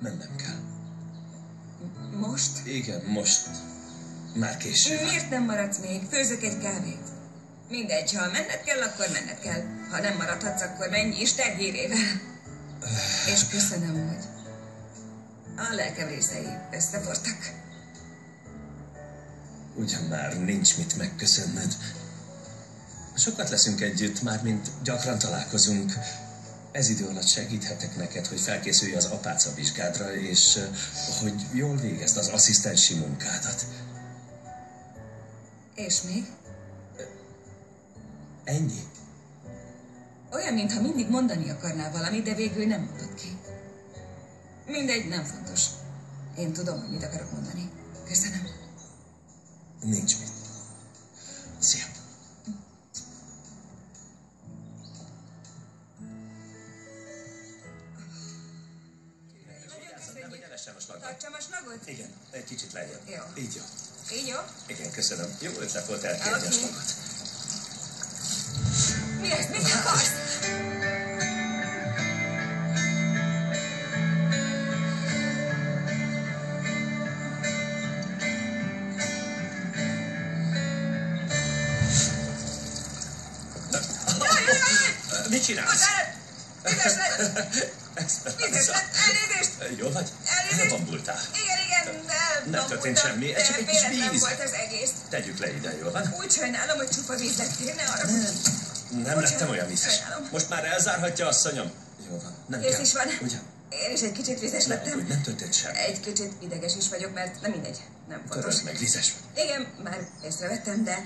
Mennem kell. Most? Igen, most. Már késő. Miért nem maradsz még? Főzök egy kávét. Mindegy, ha menned kell, akkor menned kell. Ha nem maradhatsz, akkor menj Isten hírével. És köszönöm, hogy a lelkem részei összefortak. Ugyan már nincs mit megköszönnöd. Sokat leszünk együtt, mármint gyakran találkozunk. Ez idő alatt segíthetek neked, hogy felkészülj az apáca vizsgádra, és hogy jól végezd az asszisztensi munkádat. És még? Ennyi? Olyan, mintha mindig mondani akarnál valamit, de végül nem mondod ki. Mindegy, nem fontos. Én tudom, hogy mit akarok mondani. Köszönöm. Nincs mit. Szia. Tartsam a slagot? Igen, egy kicsit lejjebb. Jó. Így jó. Így jó? Igen, köszönöm. Jó ötlet volt elkérni a slagot. Mi ez? Mit akarsz? Mit csinálsz? Vizes lett! Elnézést! Jó vagy? Elnézést! Elbambultál. Igen, Nem történt semmi, ez csak egy kis víz. volt az egész. Tegyük le ide, jó van? Úgy sajnálom, hogy csupa víz lettél, ne arra. Nem lettem olyan vízes. Sajnálom. Most már elzárhatja, asszonyom. Jó van, nem Kész kell. is van. Ugyan? Én is egy kicsit vízes Nem, lettem. hogy nem történt semmi. Egy kicsit ideges is vagyok, mert nem mindegy. Nem fontos. Töröd meg, vízes vagy. Igen, már észrevettem, de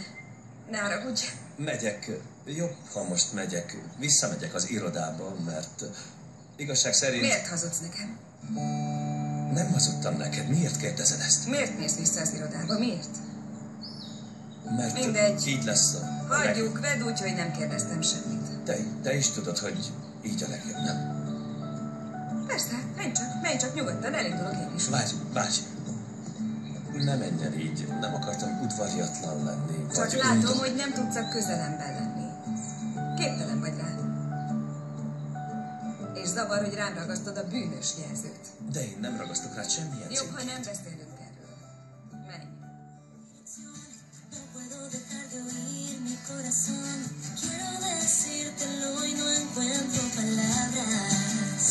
ne haragudj. Megyek, jobb, ha most megyek. Visszamegyek az irodába, mert igazság szerint... Miért hazudsz nekem? Nem hazudtam neked. Miért kérdezed ezt? Miért mész vissza az irodába? Miért? Mert Mindegy. így lesz a Hagyjuk, vedd úgy, hogy nem kérdeztem semmit. Te is tudod, hogy így a legjobb, nem? Persze, menj csak nyugodtan, elindulok én is. Várj. Ne menj el így. Nem akartam udvariatlan lenni. Csak látom, hogy nem tudsz a közelemben lenni. Képtelen vagy rá. És zavar, hogy rám ragasztod a bűnös jelzőt. De én nem ragasztok rá semmilyen Jobb, címkét. ha nem beszélünk erről. Menj. No puedo dejar de oír mi corazón. Quiero decírtelo y no encuentro palabras.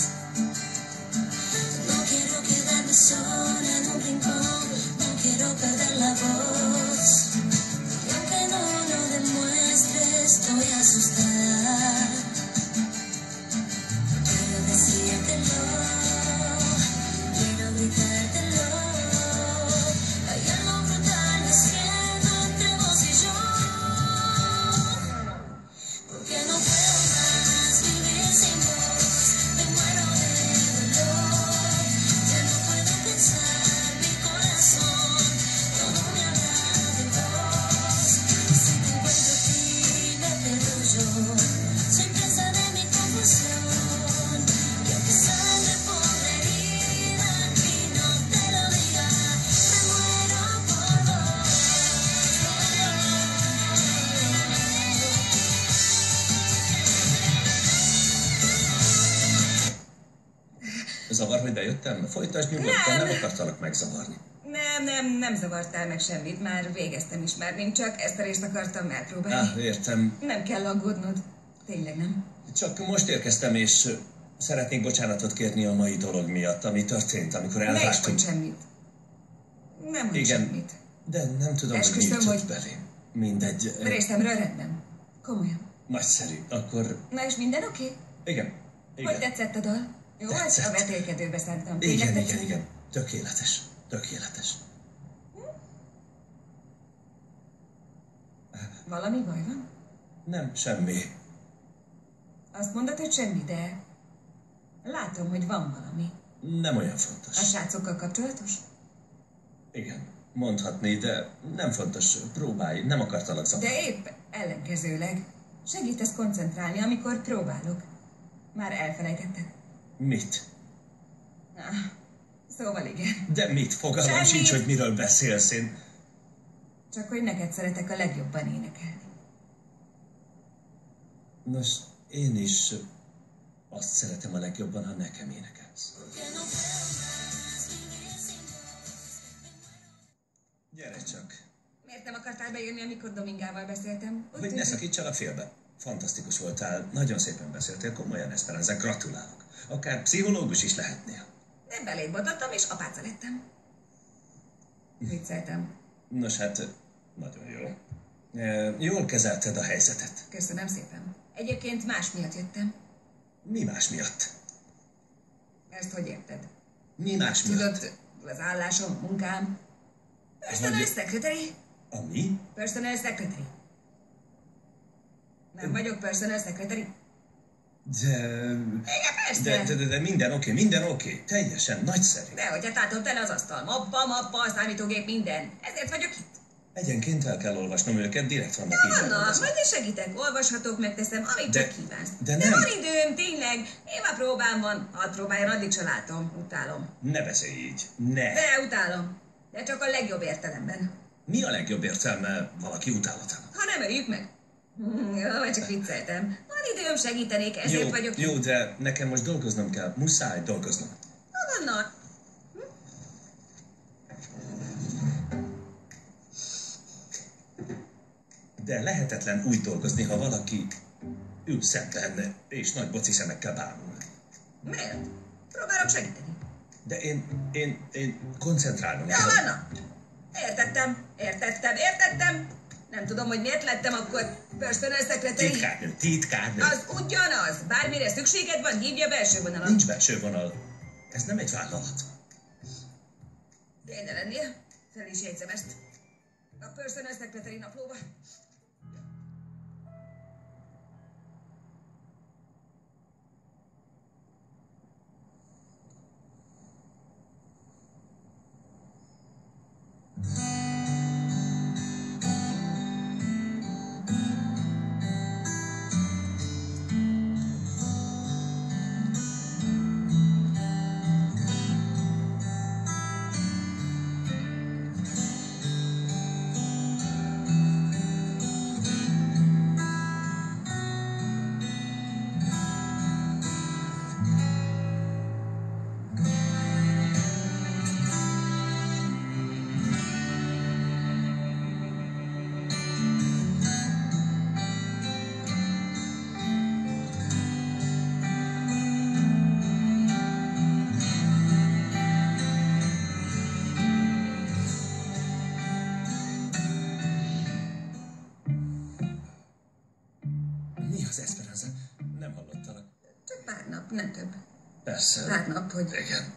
No quiero quedarme sola en un rincón. No quiero perder la voz. Y aunque no lo demuestre, estoy asustada. Quiero decírtelo. Quiero gritártelo. Hay algo brutal naciendo entre vos y yo. Porque no puedo más vivir sin vos. Me muero de dolor. Ya no puedo pensar, mi corazón todo me habla de vos. Si te encuentro a ti, me pierdo yo. Soy presa de mi confusión. Y aunque sangre por la herida y no te lo diga, me muero por vos. Zavar, hogy bejöttem? Folytasd nyugodtan, nem akartalak megzavarni. Nem zavartál meg semmit, már végeztem ismerni, csak ezt a részt akartam elpróbálni. Értem. Nem kell aggódnod. Tényleg nem. Csak most érkeztem, és szeretnék bocsánatot kérni a mai dolog miatt, ami történt, amikor Ne is elvágtunk. mondj semmit. Nem mondj Igen. semmit. De nem tudom, hogy Esküszöm, miért jött hogy- belém. Mindegy. Részemről rendben. Komolyan. Nagyszerű. Akkor... Na és minden oké? Igen. Hogy tetszett a dal? Jó, Tetszett. a vetélkedőbe szántam. Tényleg tetszett? Igen. Tökéletes. Tökéletes. Valami baj van? Nem, semmi. Azt mondod, hogy semmi, de látom, hogy van valami. Nem olyan A fontos. srácokkal kapcsolatos? Igen. Mondhatni, de nem fontos. Próbálj. Nem akartalak zavarni. De épp ellenkezőleg. Segítesz koncentrálni, amikor próbálok. Már elfelejtetted? Mit? Szóval igen. De mit? Fogalmam Semmit. sincs, hogy miről beszélsz én. Csak hogy neked szeretek a legjobban énekelni. Nos, én is Azt szeretem a legjobban, ha nekem énekelsz. Gyere csak. Miért nem akartál bejönni, amikor Domingával beszéltem? Hogy ne szakítsalak félbe. Fantasztikus voltál, nagyon szépen beszéltél, komolyan, Esperanza, gratulálok. Akár pszichológus is lehetnél. Nem beléd bontottam, és apáca lettem. Vicceltem. Nos hát, nagyon jó. Jól kezelted a helyzetet. Köszönöm szépen. Egyébként más miatt jöttem. Mi más miatt? Ezt hogy érted? Mi más miatt? Tudod, az állásom, munkám. Personal secretary. A mi? Personal secretary. Nem vagyok personal secretary? Igen, persze. De minden oké, minden oké. Teljesen nagyszerű. De hogy tátott el az asztal. Mappa, számítógép, minden. Ezért vagyok itt. Egyenként el kell olvasnom őket, direkt vannak így. Vannak, majd én segítek, olvashatok, megteszem, amit csak kívánsz. De nem. nem. Van időm, tényleg. Én már próbám van. Hadd próbáljon, addig se látom. Utálom. Ne beszélj így. Ne. De utálom. De csak a legjobb értelemben. Mi a legjobb értelme valaki utálatának? Ha nem öljük meg. Jó, majd csak vicceltem. Van időm, segítenék, ezért vagyok Jó, de nekem most dolgoznom kell. Muszáj dolgoznom. Ha vannak. De lehetetlen úgy dolgozni, ha valaki ül szemben, és nagy boci szemekkel bámul. Miért? Próbálok segíteni. De én koncentrálnom Ja, kell. vannak. Értettem. Nem tudom, hogy miért lettem akkor personal secretary. Titkárnő. Az ugyanaz. Bármire szükséged van, hívja belső vonalat. Nincs belső vonal. Ez nem egy vállalat. Kéne lennie. Fel is jegyzem ezt. A personal secretary naplóba. Mi az, Esperanza? Nem hallottalak. Csak pár nap, nem több. Persze. Pár nap, hogy Igen.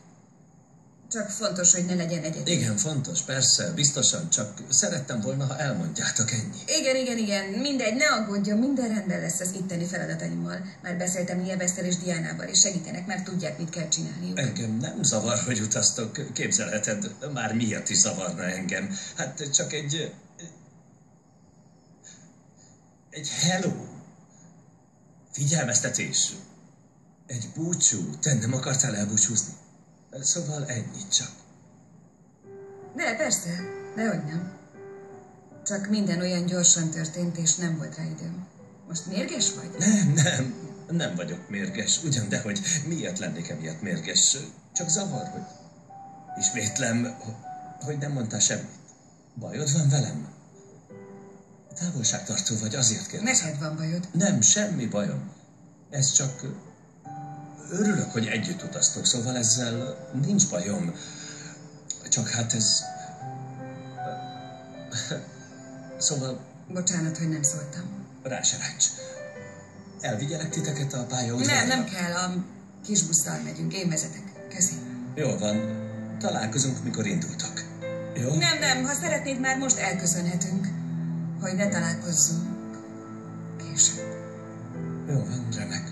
csak fontos, hogy ne legyen egyedül. Igen, fontos, persze, biztosan, csak szerettem volna, ha elmondjátok, ennyi. Igen. Mindegy, ne aggódjon, minden rendben lesz az itteni feladataimmal. Már beszéltem Lievesztel és Diánával, és segítenek, már tudják, mit kell csinálniuk. Engem nem zavar, hogy utaztok, képzelheted, már miatt is zavarna engem. Hát csak egy hello. Figyelmeztetés. Egy búcsú. Te nem akartál elbúcsúzni? Szóval ennyit csak. De persze, dehogy nem. Csak minden olyan gyorsan történt, és nem volt rá időm. Most mérges vagy? Nem vagyok mérges. Ugyan, de hogy miért lennék emiatt mérges? Csak zavar, hogy ismétlem, hogy nem mondtál semmit. Bajod van velem? Távolságtartó vagy, azért kérdezem. Neked van bajod? Nem, semmi bajom. Ez csak... Örülök, hogy együtt utaztok, szóval ezzel nincs bajom. Csak hát ez... Szóval... Bocsánat, hogy nem szóltam. Rá se ráncs. Elvigyelek titeket a pályaudvarra? Nem kell, a kis busszal megyünk, én vezetek. Köszi. Jól van. Találkozunk, mikor indultok. Jó? Nem, ha szeretnéd, már most elköszönhetünk. Hogy ne találkozzunk később. Jó van, remek.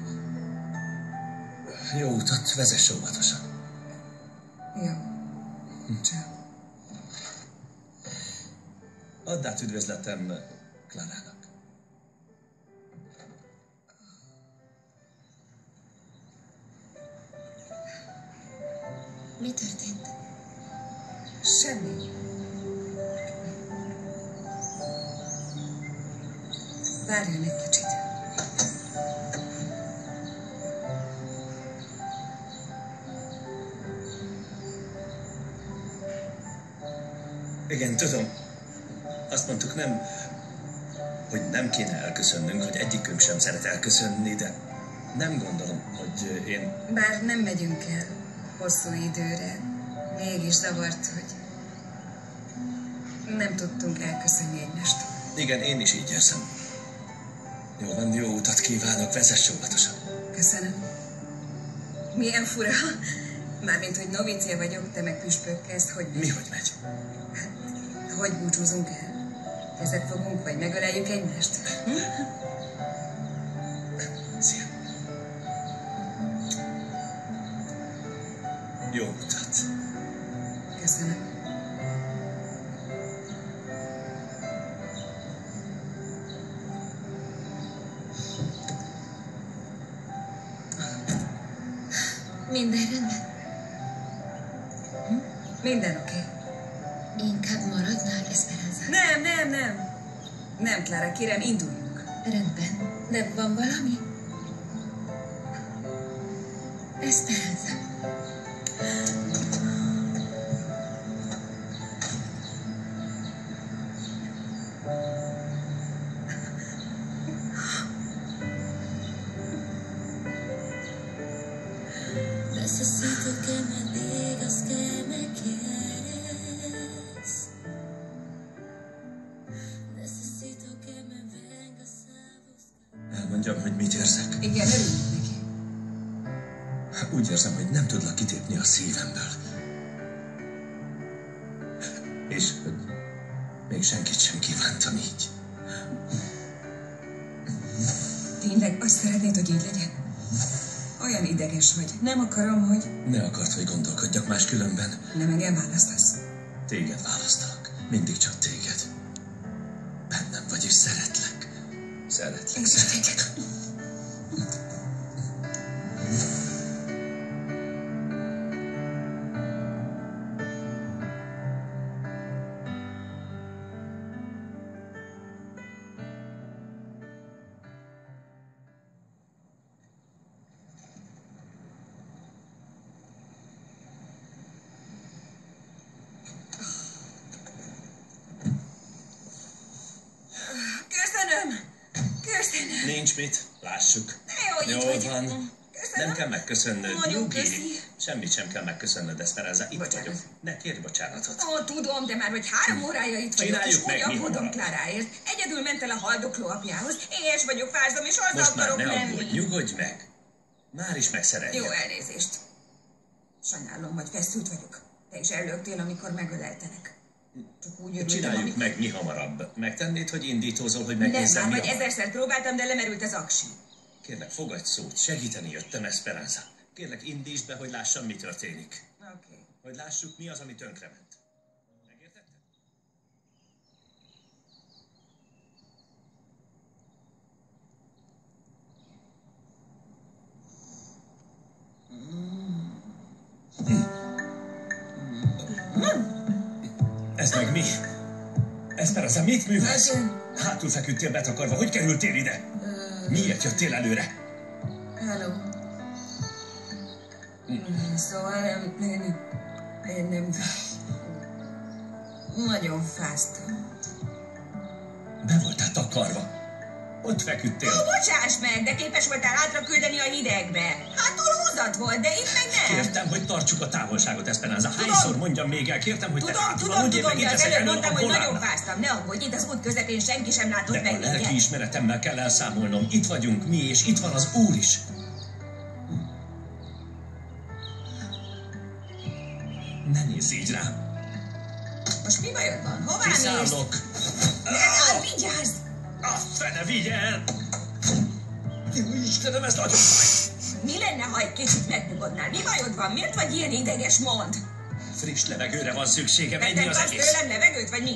Jó utat, vezess óvatosan. Jó. Ciao. Add át üdvözletem Klarának. Mi történt? Semmi. Várjon egy kicsit. Igen, tudom. Azt mondtuk, hogy nem kéne elköszönnünk, hogy egyikünk sem szeret elköszönni, de nem gondolom, hogy én... Bár nem megyünk el hosszú időre, mégis zavart, hogy nem tudtunk elköszönni egymástól. Igen, én is így érzem. Jó van, jó utat kívánok, vezess óvatosan. Köszönöm. Milyen fura. Mármint, hogy novicia vagyok, te meg püspökkezd, hogy... Mi, hogy megy? Hogy búcsúzunk el? Kezet fogunk, vagy megöleljük egymást? Szia. Jó utat. Köszönöm. Minden rendben? Minden oké. Inkább maradnál, Esperanza? Nem. Nem, Clara, kérem, induljunk. Rendben. Nem van valami? Esperanza. Necesito que me digas que me quieres. Necesito que me vengas a buscar. Elmondjam, hogy mit érzek. Igen, örülünk neki. Úgy érzem, hogy nem tudlak kitépni a szívemből. És hogy még senkit sem kívántam így. Tényleg azt szeretnéd, hogy így legyen? Olyan ideges vagy. Nem akarom, hogy... Ne akart, hogy gondolkodjak máskülönben. Nem engem választasz. Téged választalak. Mindig csak téged. Bennem vagy, és szeretlek. Szeretlek. Köszönöm. Nincs mit. Lássuk. Jó, így vagy. van. Köszönöm. Nem kell megköszönnöd. Nagyon Nyugi. köszi. Semmit sem kell megköszönnöd, Esperanza. Itt Bocsánat. vagyok. Ne kérj bocsánatot. Ó, tudom, de már vagy 3 órája itt vagyok, Csináljuk és meg, úgy mi aggódom hamarabb. Kláráért. Egyedül ment el a haldokló apjához. Éhes vagyok, fázom, és haza Most már akarok ne menni. aggódj, nyugodj meg. Már is megszereljem. Jó, elnézést. Sajnálom, hogy feszült vagyok. Te is ellöktél, amikor megöleltelek. Csak úgy örültem, Csináljuk meg mi hamarabb. Megtennéd, hogy indítózol, hogy megnézzem, Nem, mi már vagy hamarabb. 1000-szer próbáltam, de lemerült az aksi. Kérlek, fogadj szót. Segíteni jöttem, Esperanza. Kérlek, indítsd be, hogy lássam, mi történik. Oké. Hogy lássuk, mi az, ami tönkrement. Megértetted? Ez meg mi? Esperanza, mit művelsz? Hátul feküdtél betakarva. Hogy kerültél ide? Miért jöttél előre? Hello. Szóval én nem... Nagyon fáztam. Be voltál takarva. Ott feküdtél. Ó, bocsáss meg, de képes voltál hátra küldeni a hidegbe. Hátul húzat volt, de itt meg nem. Kértem, hogy tartsuk a távolságot, Esperanza. Hányszor mondjam még el? Kértem, hogy te hátul aludjél, meg de itt az leszek előbb elől mondtam, a hogy nagyon volánnál. fáztam. Ne aggódj, itt az út közepén senki sem látott De meg a lelki minket. ismeretemmel kell elszámolnom. Itt vagyunk mi, és itt van az Úr is. Ne nézz így rám. Most mi bajod van? Hová mész? Kiszállok. Vigyázz! A fene vigye el! Jó Istenem, ez nagyon fáj. Mi lenne, ha egy kicsit megnyugodnál? Mi bajod van? Miért vagy ilyen ideges? Mondd! Friss levegőre van szükségem, ennyi Vettem az kapsz egész. tőlem levegőt, vagy mi?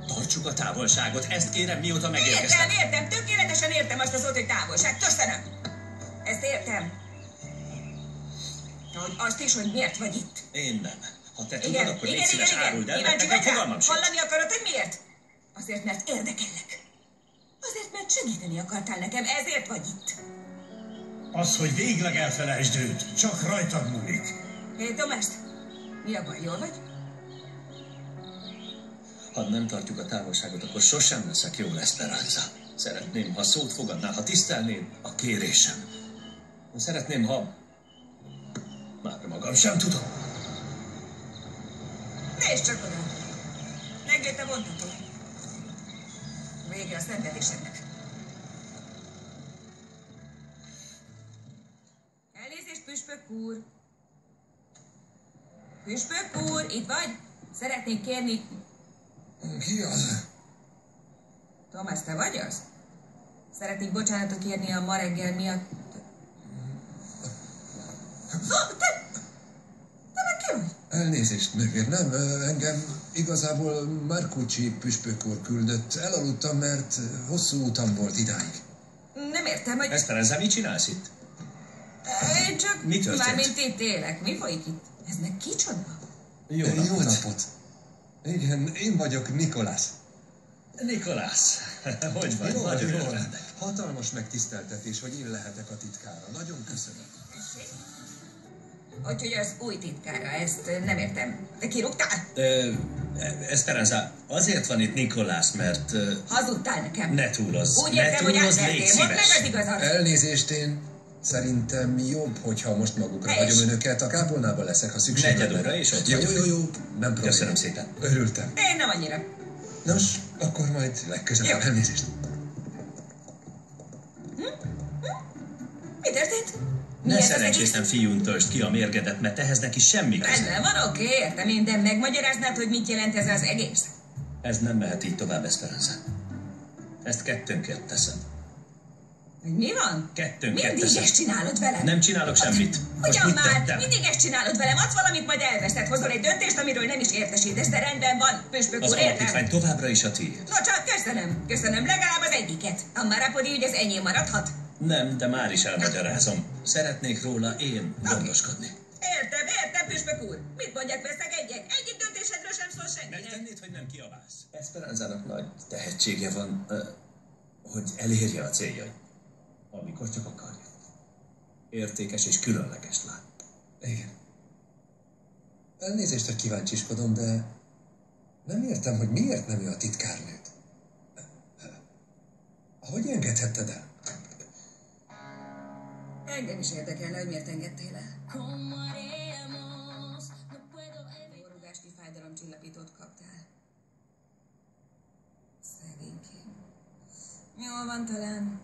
Tartsuk a távolságot, ezt kérem, mióta megérkeztem. Értem, tökéletesen értem azt a szót, hogy távolság. Köszönöm. Ezt értem. Hogy azt is, hogy miért vagy itt. Én nem. Ha te tudod, akkor légy szíves, igen. áruld el, mert Kíváncsi nekem vagy rá? fogalmam sincs. Hallani akarod, hogy miért? Azért, mert érdekellek. Azért, mert segíteni akartál nekem, ezért vagy itt. Az, hogy végleg elfelejtsd őt, csak rajtad múlik. Hé, Tomás, mi a baj, jól vagy? Ha nem tartjuk a távolságot, akkor sosem leszek jó, Esperanza. Szeretném, ha szót fogadnál, ha tisztelnéd a kérésem. Szeretném, ha... Már magam sem tudom. Nézd csak oda! Megjött a vontató. Vége a szenvedésednek. Elnézést, püspök úr! Püspök úr, itt vagy? Szeretnék kérni... Ki az? Thomas, te vagy az? Szeretnék bocsánatot kérni a ma reggel miatt. Te meg ki vagy? Elnézést, nővér, nem, engem igazából Marcucci püspök úr küldött. Elaludtam, mert hosszú utam volt idáig. Nem értem, hogy... Esperanza, mit csinálsz itt? Én csak... Mi történt? Mármint itt élek. Mi folyik itt? Ez meg kicsoda? Jó Jó napot! Igen, én vagyok Nikolász. Nikolás, hogy vagy? Jól, Nagyon jól. örülök. Hatalmas megtiszteltetés, hogy én lehetek a titkára. Nagyon köszönöm. Úgyhogy az új titkára, ezt nem értem. Te kirúgtál? Esperanza, azért van itt Nikolás, mert... Hazudtál nekem. Ne túlozz. Úgy Ne értem, hogy túlozz, légy átvertél. Mondd meg szíves. az igazat. Elnézést, én szerintem jobb, hogyha most magukra Helyes. hagyom önöket. A kápolnában leszek, ha szükség Negyed óra és ott Jó, vagyok. jó, nem probléma. Köszönöm szépen. Örültem. Én nem annyira. Nos, akkor majd legközelebb. Jó. Elnézést. Mi történt? Ne ez az szerencsétlen fiún töltsd ki a mérgedet, mert ehhez neki semmi köze. Rendben van, oké, értem én, de megmagyaráznád, hogy mit jelent ez az egész? Ez nem mehet így tovább, Esperanza. Ezt kettőnkért teszem. Hogy mi van? Kettőnkért Mindig teszem. ezt csinálod velem. Nem csinálok semmit. Most Ugyan mit már, tettem? mindig ezt csinálod velem, adsz valamit, majd elveszed, hozol egy döntést, amiről nem is értesítesz, de rendben van, püspök Az úr, értem? alapítvány továbbra is a tiéd. No csak, köszönöm, legalább az egyiket. A Marapodi ügy az enyém maradhat? Nem, de már is elmagyarázom. Szeretnék róla én gondoskodni. Értem, püspök úr. Mit mondjak, veszegedjek? Egyik döntésedről sem szól senkinek. Megtennéd, hogy nem kiabálsz? Esperanzának nagy tehetsége van, hogy elérje a céljait. Amikor csak akarja. Értékes és különleges lány. Igen. Elnézést, hogy kíváncsiskodom, de nem értem, hogy miért nem ő a titkárnőt. Hogy engedhetted el? Engem is érdekelne, hogy miért engedtél el. ¿Cómo haremos? No puedo evitar. Forrogásnyi fájdalomcsillapítót kaptál. Szegénykém. Jól van talán.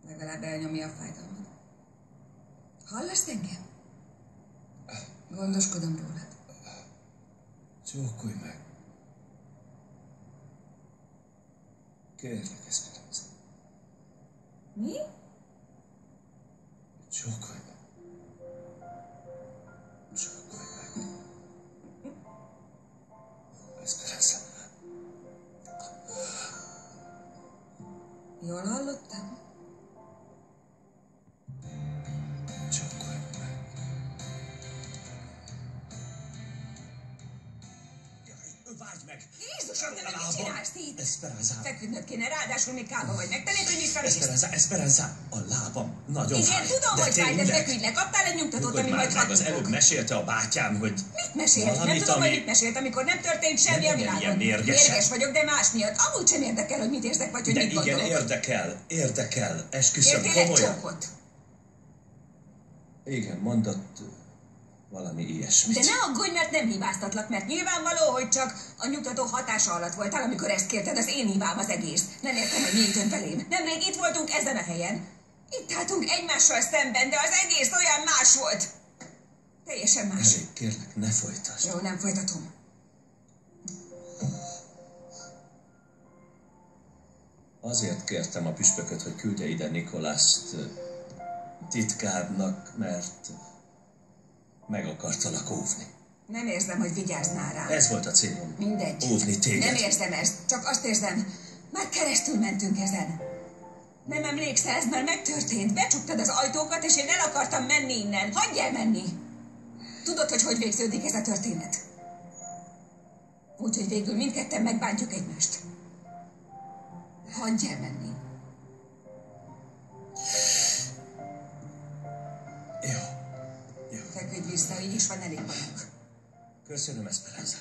Legalább elnyomja a fájdalmat. Hallasz engem? Gondoskodom rólad. Csókolj meg. Kérlek, Esperanza. Mi? Csókolj meg. Csókolj meg. Esperanza. Jól hallottam? Csókolj meg. Várj meg! Jézusom, te meg mit csinálsz itt? Esperanza. Feküdnöd kéne, ráadásul még kába vagy. Megtennéd, hogy visszamész? Esperanza, a lábam nagyon Igen, fáj. tudom, hogy fáj, de tényleg? feküdj le. Kaptál egy nyugtatót, Nyugodj ami már majd meg, az hatni előbb fog. mesélte a bátyám, hogy... Mit mesélt? Nem valamit, tudom, hogy ami- mit mesélt, amikor nem történt semmi Ne a legyen világon. ilyen mérges. Mérges vagyok, de más miatt. Amúgy sem érdekel, hogy mit érzek, vagy hogy De mit igen, gondolok. érdekel. Esküszöm, Kértél egy komolyan. csókot? Igen, mondott valami ilyesmit. De ne aggódj, mert nem hibáztatlak, mert nyilvánvaló, hogy csak a nyugtató hatása alatt voltál, amikor ezt kérted, az én hibám az egész. Nem értem, hogy miért jön velém. Nemrég itt voltunk ezen a helyen. Itt álltunk egymással szemben, de az egész olyan más volt. Teljesen más. Elég, kérlek, ne folytasd. Jó, nem folytatom. Azért kértem a püspököt, hogy küldje ide Nikolászt titkárnak, mert meg akartalak óvni. Nem érzem, hogy vigyáznál rám. Ez volt a célom. Mindegy. Óvni téged. Nem érzem ezt, csak azt érzem, már keresztül mentünk ezen. Nem emlékszel, ez már megtörtént. Becsuktad az ajtókat, és én el akartam menni innen. Hagyj el menni! Tudod, hogy hogy végződik ez a történet? Úgyhogy végül mindketten megbántjuk egymást. Hagyj el menni. Jó. Feküdj vissza, így is van elég bajunk. Köszönöm, Esperanza.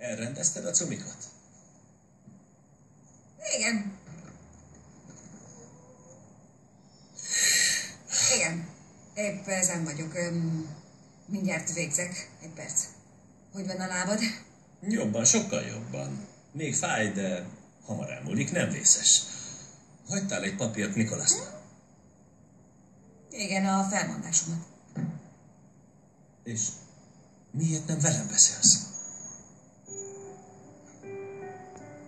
Elrendezted a cumikat? Igen. Igen. Épp ezen vagyok. Mindjárt végzek. Egy perc. Hogy van a lábad? Jobban, sokkal jobban. Még fáj, de hamar elmúlik, nem vészes. Hagytál egy papírt Nikolásznak? Igen, a felmondásomat. És miért nem velem beszélsz?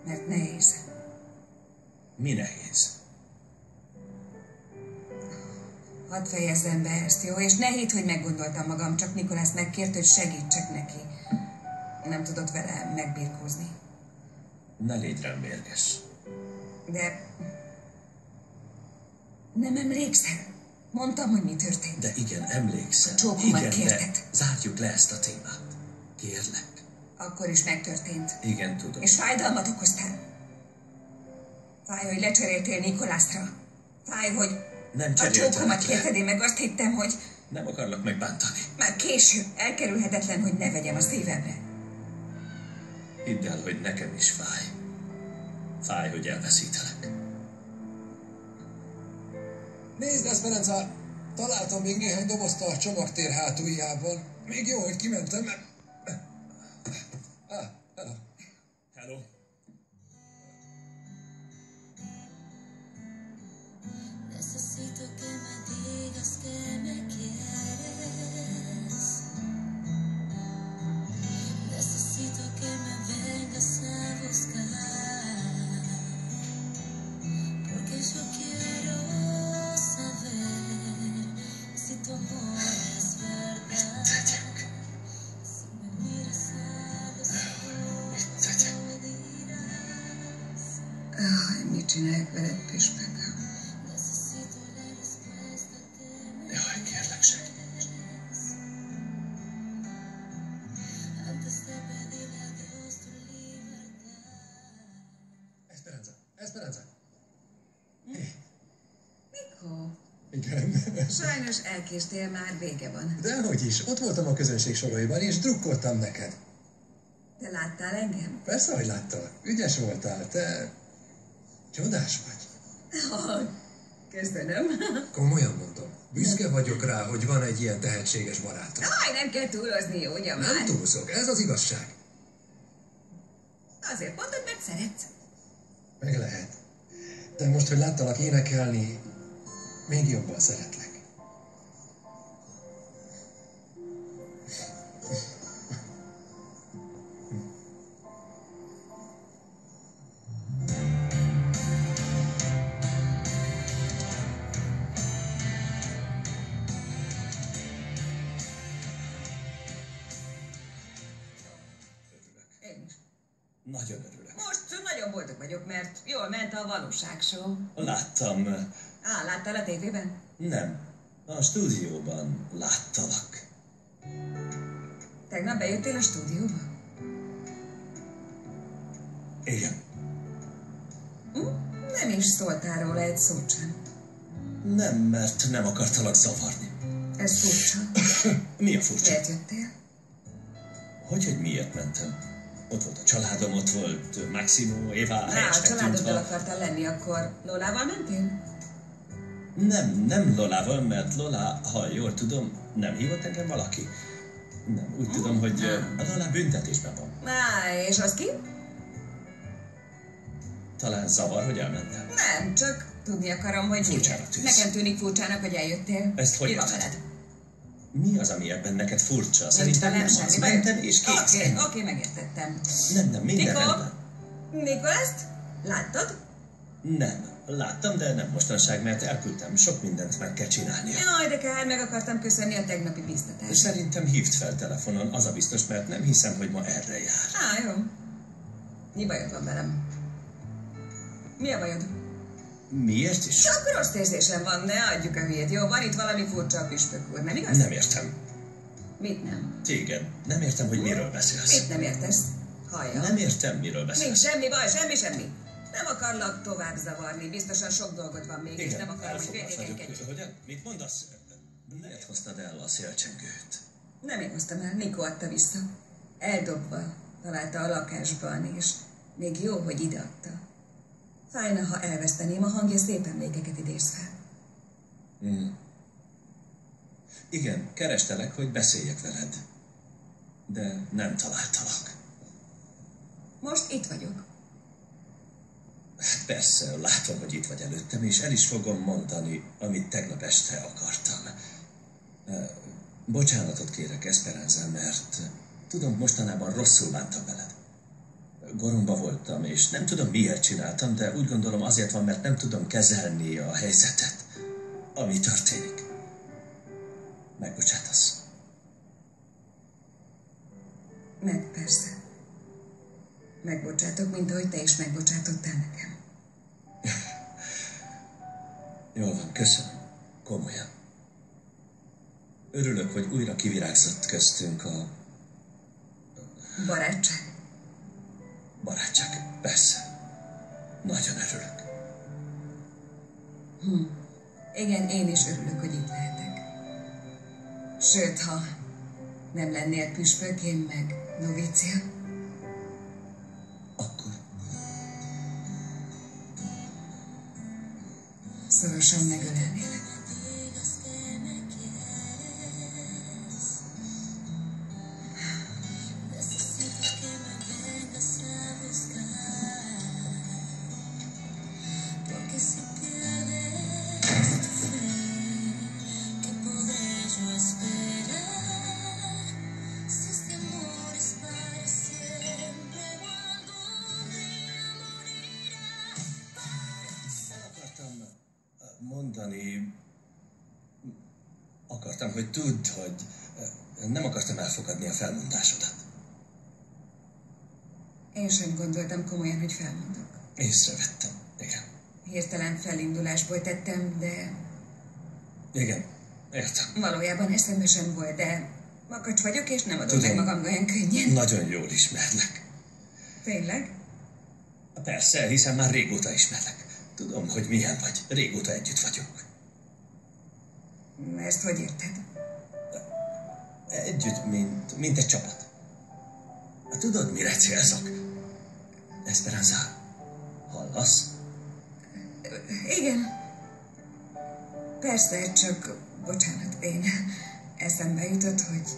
Mert nehéz. Mi nehéz? Hadd fejezzem be ezt, jó? És ne hidd, hogy meggondoltam magam, csak Nikolász megkért, hogy segítsek neki. Nem tudott vele megbirkózni. Ne légy rám mérges. De... Nem emlékszel? Mondtam, hogy mi történt. De igen, emlékszem. Csókomat Igen, kérted. de zárjuk le ezt a témát. Kérlek. Akkor is megtörtént. Igen, tudom. És fájdalmat okoztál. Fáj, hogy lecseréltél Nikolászra. Fáj, hogy Nem a cseréltelek csókomat le. kérted, én meg azt hittem, hogy Nem akarlak megbántani. már később elkerülhetetlen, hogy ne vegyem a szívemre. Hidd el, hogy nekem is fáj. Fáj, hogy elveszítelek. Nézd, Esperanza! Találtam még néhány dobozt a csomagtér hátuljában. Még jó, hogy kimentem, mert... Hello. Hello. Necesito que me digas que me quieres. Necesito que me vengas a buscar. Porque yo quiero saber si tu amor es verdad. Si me miras a los ojos, me dirás. Mit csinálják veled, püspök? Necesito la respuesta que me Jaj, kérlek, segíts. antes de pedirle a Dios tu libertad. Esperanza! Esperanza! Mikor? Igen. Sajnos elkéstél, már vége van. Dehogy is, ott voltam a közönség soraiban, és drukkoltam neked. Te láttál engem? Persze, hogy láttalak. Ügyes voltál, te... Csodás vagy. Köszönöm. Komolyan mondom. Büszke vagyok rá, hogy van egy ilyen tehetséges barátom. Aj, nem kell túlozni, jó, ugye már? Nem túlzok, ez az igazság. Azért mondod, mert szeretsz. Meg lehet. De most, hogy láttalak énekelni, még jobban szeretlek. Én is. Nagyon örülök. Most nagyon boldog vagyok, mert jól ment a valóságshow. Láttam. Láttál a tévében? Nem. A stúdióban láttalak. Tegnap bejöttél a stúdióba? Igen. Nem is szóltál róla egy szót sem. Nem, mert nem akartalak zavarni. Ez furcsa. Mi a furcsa? Miért jöttél? Hogy miért mentem? Ott volt a családom, ott volt Maximo, Eva, A helyesnek családoddal tűntve. akartál lenni, akkor Lólával mentél? Nem Lolával, mert Lola, ha jól tudom, nem hívott engem valaki. Nem, úgy tudom, hogy a Lola büntetésben van. És az ki? Talán zavar, hogy elmentem. Nem, csak tudni akarom, hogy Furcsának miért. tűnsz. Nekem tűnik furcsának, hogy eljöttél. Ezt hogy Mi van érted? veled? Mi az, ami ebben neked furcsa? Nincs Szerintem velem nem az. semmi baj. Mentem és kész. Ennyi. Oké, megértettem. Nem, minden Niko? rendben. Nikolást? Láttad? Nem. Láttam, de nem mostanság, mert elküldtem. Sok mindent meg kell csinálnia. Jaj, de kár, meg akartam köszönni a tegnapi biztatást. Szerintem hívd fel telefonon, az a biztos, mert nem hiszem, hogy ma erre jár. Jó. Mi bajod van velem? Mi a bajod? Miért is? Csak rossz érzésem van, ne adjuk a hülyét. Jó, van itt valami furcsa a püspök úr, nem igaz? Nem értem. Mit nem? Téged. Nem értem, hogy miről beszélsz. Mit nem értesz? Hallja. Nem értem, miről Nincs beszélsz. semmi baj, semmi. Nem akarlak tovább zavarni, biztosan sok dolgot van még, és nem akarom, hogy elfoglaltságok. féltékenykedj. Hogyan? Mit mondasz? Miért hoztad el a szélcsengőt? Nem én hoztam el, Niko adta vissza. Eldobva, Találta a lakásban, és még jó, hogy ideadta. Fájna, ha elveszteném, a hangja szép emlékeket idéz fel. Igen, kerestelek, hogy beszéljek veled. De nem találtalak. Most itt vagyok. Hát persze, látom, hogy itt vagy előttem, és el is fogom mondani, amit tegnap este akartam. Bocsánatot kérek, Esperanza, mert tudom, mostanában rosszul bántam veled. Goromba voltam, és nem tudom, miért csináltam, de úgy gondolom azért van, mert nem tudom kezelni a helyzetet, ami történik. Megbocsátasz? Persze. Megbocsátok, mint ahogy te is megbocsátottál nekem. Jól van, köszönöm. Komolyan. Örülök, hogy újra kivirágzott köztünk a Barátság. barátság. Persze. Nagyon örülök. Igen, én is örülök, hogy itt lehetek. Sőt, ha nem lennél püspök, én meg novícia. Akkor Szorosan megölelnélek. Porque si pierdes tu fe, ¿qué podré yo esperar? Si este amor es para siempre o algún día morirá. akartam, hogy tudd, hogy nem akartam elfogadni a felmondásodat. Én sem gondoltam komolyan, hogy felmondok. Észrevettem, igen. Hirtelen felindulásból tettem, de Igen, értem. valójában eszembe sem volt, de makacs vagyok, és nem adom Tudom. meg magam olyan könnyen. Nagyon jól ismerlek. Tényleg? Persze, hiszen már régóta ismerlek. Tudom, hogy milyen vagy. Régóta együtt vagyunk. Ezt hogy érted? Együtt, mint egy csapat. Tudod, mire célzok? Esperanza, hallasz? Igen. Persze, csak bocsánat, én eszembe jutott, hogy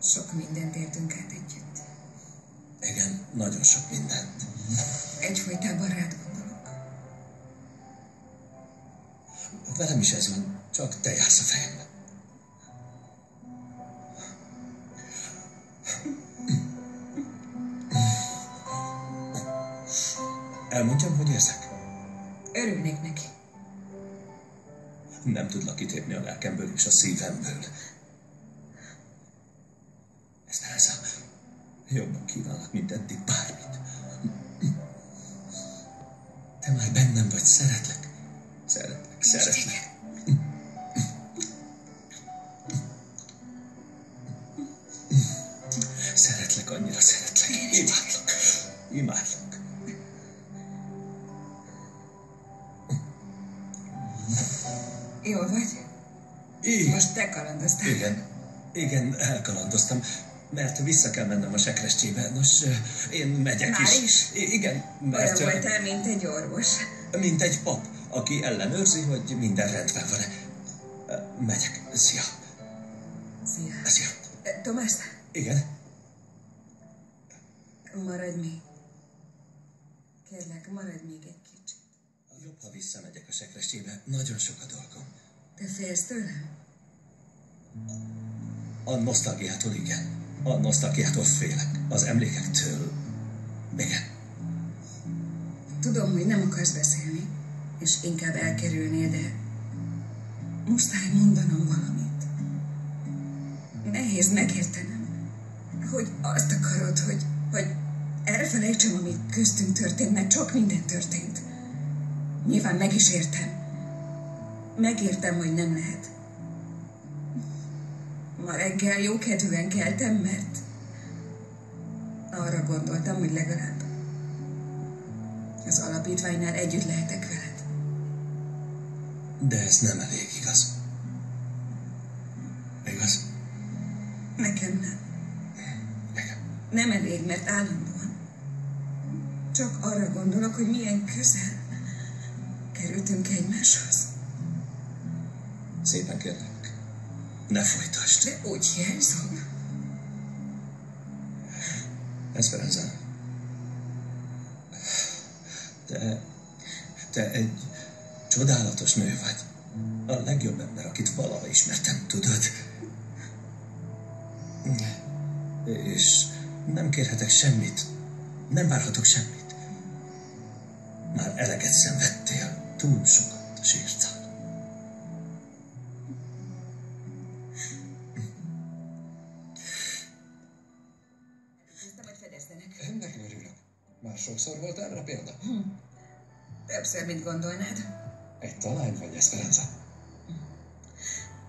sok mindent éltünk át együtt. Igen, nagyon sok mindent. Egyfolytában rád gondolok. Velem is ez van, csak te jársz a fejembe. Elmondjam, hogy érzek? Örülnék neki. Nem tudlak kitépni a lelkemből és a szívemből. Esperanza, jobban kívánlak, mint eddig bármit. Te már bennem vagy, szeretlek. Szeretlek. Szeretlek, annyira szeretlek. Imádlak. Jól vagy? Igen. Most te kalandoztál. Igen, elkalandoztam, mert vissza kell mennem a Sekrestjébe. Nos, én megyek Már is? Igen, Olyan mert voltál, mint egy orvos. mint egy pap, aki ellenőrzi, hogy minden rendben van-e. Megyek. Szia. Szia. Tomás, Igen? maradj még. Kérlek, maradj még egy kicsit. Jobb, ha visszamegyek a Sekrestjébe. Nagyon sok a dolgom. Te félsz tőlem? A nosztalgiától igen. A nosztalgiától félek. Az emlékektől. Igen. Tudom, hogy nem akarsz beszélni, és inkább elkerülnél, de muszáj mondanom valamit. Nehéz megértenem, hogy azt akarod, hogy elfelejtsem, ami köztünk történt, mert sok minden történt. Nyilván meg is értem. Megértem, hogy nem lehet. Ma reggel jókedvűen keltem, mert arra gondoltam, hogy legalább az alapítványnál együtt lehetek veled. De ez nem elég, igaz? Igaz? Nekem nem. Nem elég, mert állandóan. Csak arra gondolok, hogy milyen közel kerültünk egymáshoz. Szépen kérlek, ne folytasd. De úgy hiányzom. Esperanza, te egy csodálatos nő vagy. A legjobb ember, akit valaha ismertem, tudod? És nem kérhetek semmit, nem várhatok semmit. Már eleget szenvedtél, túl sokat sírtál. Néztem, hogy fedezzenek. Ennek örülök. Már sokszor volt erre példa? Többször, mint gondolnád. Egy talány vagy, Esperanza.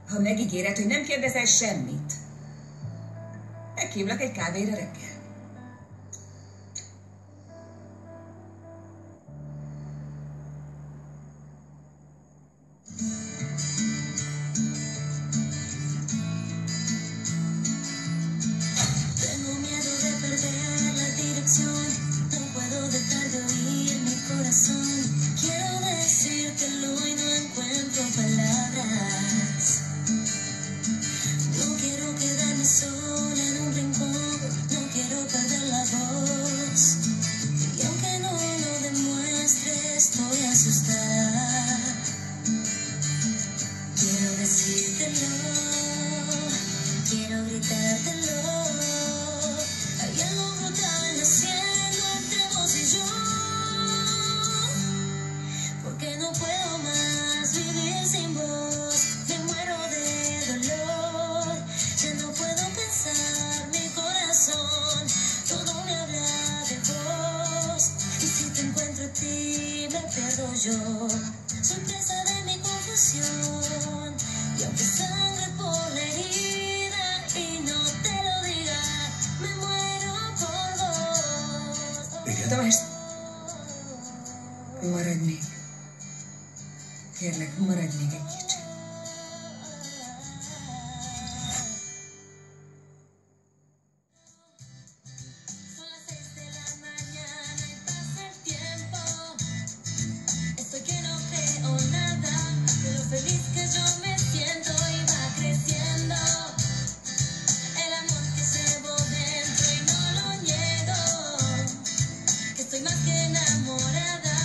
Ha megígéred, hogy nem kérdezel semmit, meghívlak egy kávéra reggel. Tengo miedo de perder la dirección, no puedo dejar de oír mi corazón. Quiero decírtelo y no encuentro palabras. No quiero quedarme sola en un rincón, no quiero perder la voz. Y aunque no lo demuestre, estoy asustada. Quiero decírtelo, quiero gritártelo. Hay algo brutal naciendo entre vos y yo. Porque no puedo más vivir sin vos. Me muero de dolor. Ya no puedo pensar, mi corazón todo me habla de vos. Y si te encuentro a ti, me pierdo yo. Soy presa de mi confusión. Y aunque sangre por la herida y no te lo diga, me muero por vos. Igen? Tamás, maradj még. Kérlek, maradj még egy kicsit. Son las 6 de la mañana y pasa el tiempo. Estoy que no creo nada de lo feliz que yo me siento y va creciendo. El amor que llevo dentro y no lo niego. Que estoy más que enamorada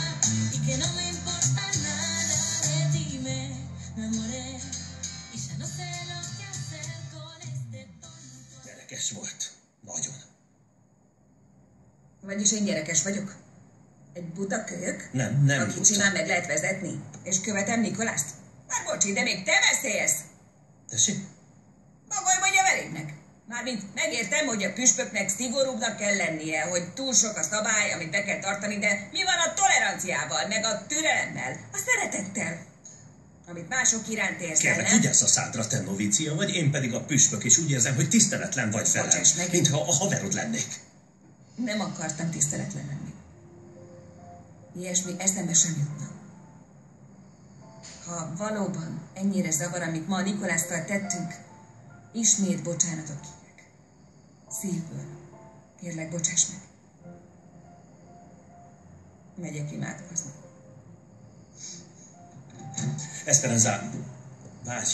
y que no me importa nada de ti. Me enamoré y ya no sé lo que hacer con este tonto. Gyerekes volt. Nagyon. Vagyis én gyerekes vagyok? Egy buta kölyök? Nem Aki buta. csinál, meg lehet vezetni? És követem Nikolászt? Már bocsi, de még te beszélsz! Tessék? Maga vagy a verémnek. Mármint megértem, hogy a püspöknek szigorúbbnak kell lennie, hogy túl sok a szabály, amit be kell tartani, de mi van a toleranciával, meg a türelemmel, a szeretettel? Amit mások iránt érzel, Kérlek, nem? vigyázz a szádra, te novícia vagy, én pedig a püspök, és úgy érzem, hogy tiszteletlen vagy felem. Bocsáss meg. Mintha a haverod lennék. Nem akartam tiszteletlen lenni. Ilyesmi eszembe sem jutna. Ha valóban ennyire zavar, amit ma a Nikolásszal tettünk, ismét bocsánatot kérek. Szívből. Kérlek, bocsáss meg. Megyek imádkozni. Esperanza, várj.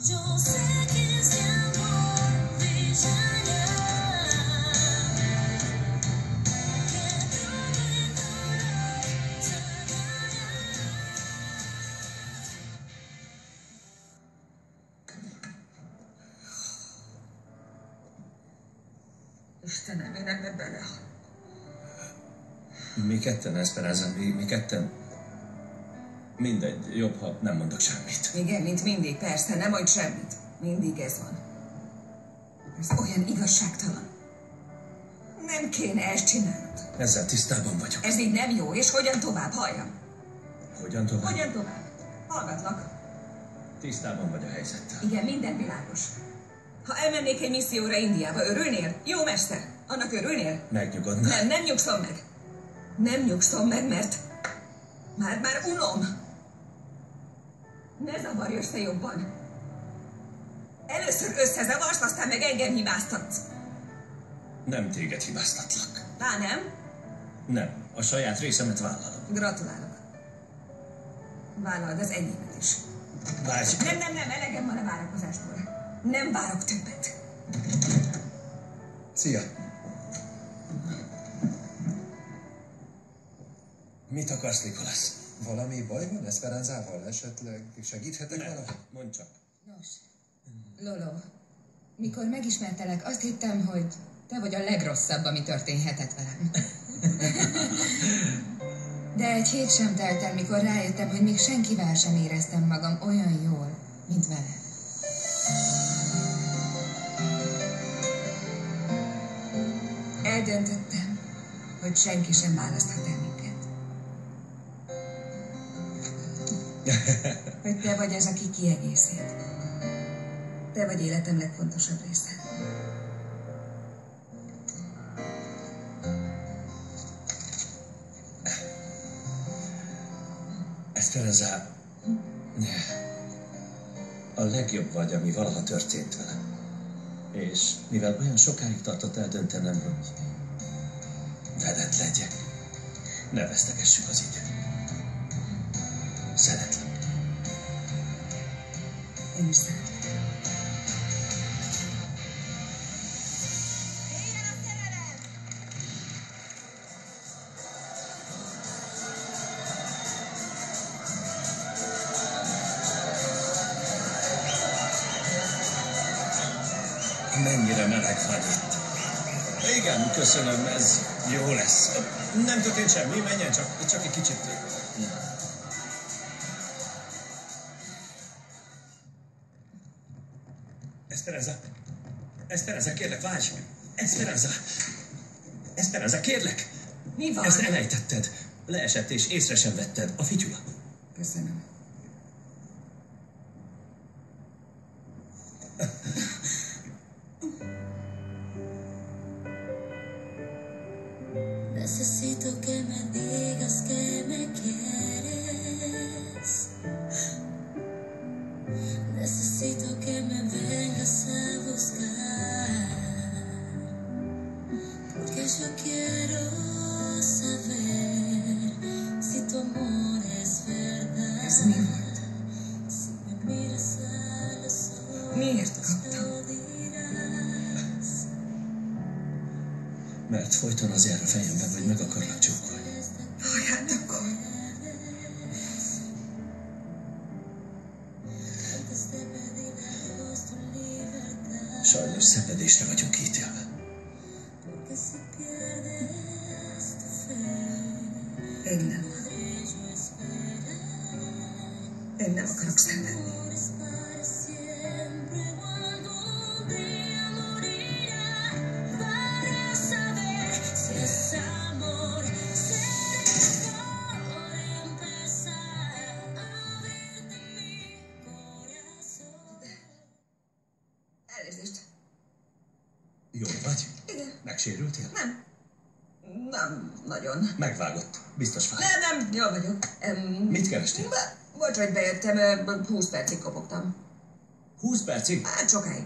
Yo sé que este amor brillará, que prometerá sanará. Istenem, én ebbe bele. Mi ketten, Esperanza, mi ketten. Mindegy, jobb, ha nem mondok semmit. Igen, mint mindig, persze, nem mondj semmit. Mindig ez van. Ez olyan igazságtalan. Nem kéne ezt csinálnod. Ezzel tisztában vagyok. Ez így nem jó, és hogyan tovább, halljam? Hogyan tovább? Hogyan tovább? Hallgatlak. Tisztában vagy a helyzettel. Igen, minden világos. Ha elmennék egy misszióra Indiába, örülnél? Jó mester, annak örülnél? Megnyugodnál? Nem nyugszom meg. Nem nyugszom meg, mert már unom. Ne zavarj össze jobban. Először összezavarsz, aztán meg engem hibáztatsz. Nem téged hibáztatlak. Á, nem? Nem, a saját részemet vállalom. Gratulálok. Vállald az enyémet is. Várj! Nem, elegem van a várakozástól. Nem várok többet. Szia! Mit akarsz, Nikolász? Valami baj van Esperanzával? Esetleg segíthetek Nem, valahogy? mondd csak. Nos, Lolo, mikor megismertelek, azt hittem, hogy te vagy a legrosszabb, ami történhetett velem. De egy hét sem telt el, mikor rájöttem, hogy még senkivel sem éreztem magam olyan jól, mint veled. Eldöntöttem, hogy senki sem választhat el minket. Hogy te vagy az, aki kiegészít. Te vagy életem legfontosabb része. Esperanza, a legjobb vagy, ami valaha történt velem. És mivel olyan sokáig tartott eldöntenem, hogy veled legyek, ne vesztegessük az időt. Szeretlek. Én is szeretem. Mennyire meleg van itt. Igen, köszönöm, ez jó lesz. Nem történt semmi, menjen csak egy kicsit. Esperanza, kérlek, várj! Esperanza, kérlek! Mi van? Ezt elejtetted. Leesett és észre sem vetted. A fityula. Köszönöm. Necesito que me digas que me quieres. Necesito que me vengas a buscar. Porque yo quiero saber si tu amor es verdad. Ez mi volt? Si me miras a los ojos, Miért kaptam? lo dirás. Mert folyton az jár a fejemben, hogy meg akarlak csókolni. Hát akkor. Antes de pedirle a Dios tu libertad. Sajnos szenvedésre vagyunk ítélve. Porque si pierdes tu fe, Én nem. podré yo esperar. Én nem akarok szenvedni. Amor es para siempre o algún día morirá. Para saber si es amor, será mejor empezar a abrirte mi corazón. Elnézést. Jól vagy? Igen. Megsérültél? Nem nagyon. Megvágott. Biztos fáj. Nem, jól vagyok. Mit kerestél? Bocs, hogy bejöttem, 20 percig kopogtam. 20 percig? Hát sokáig.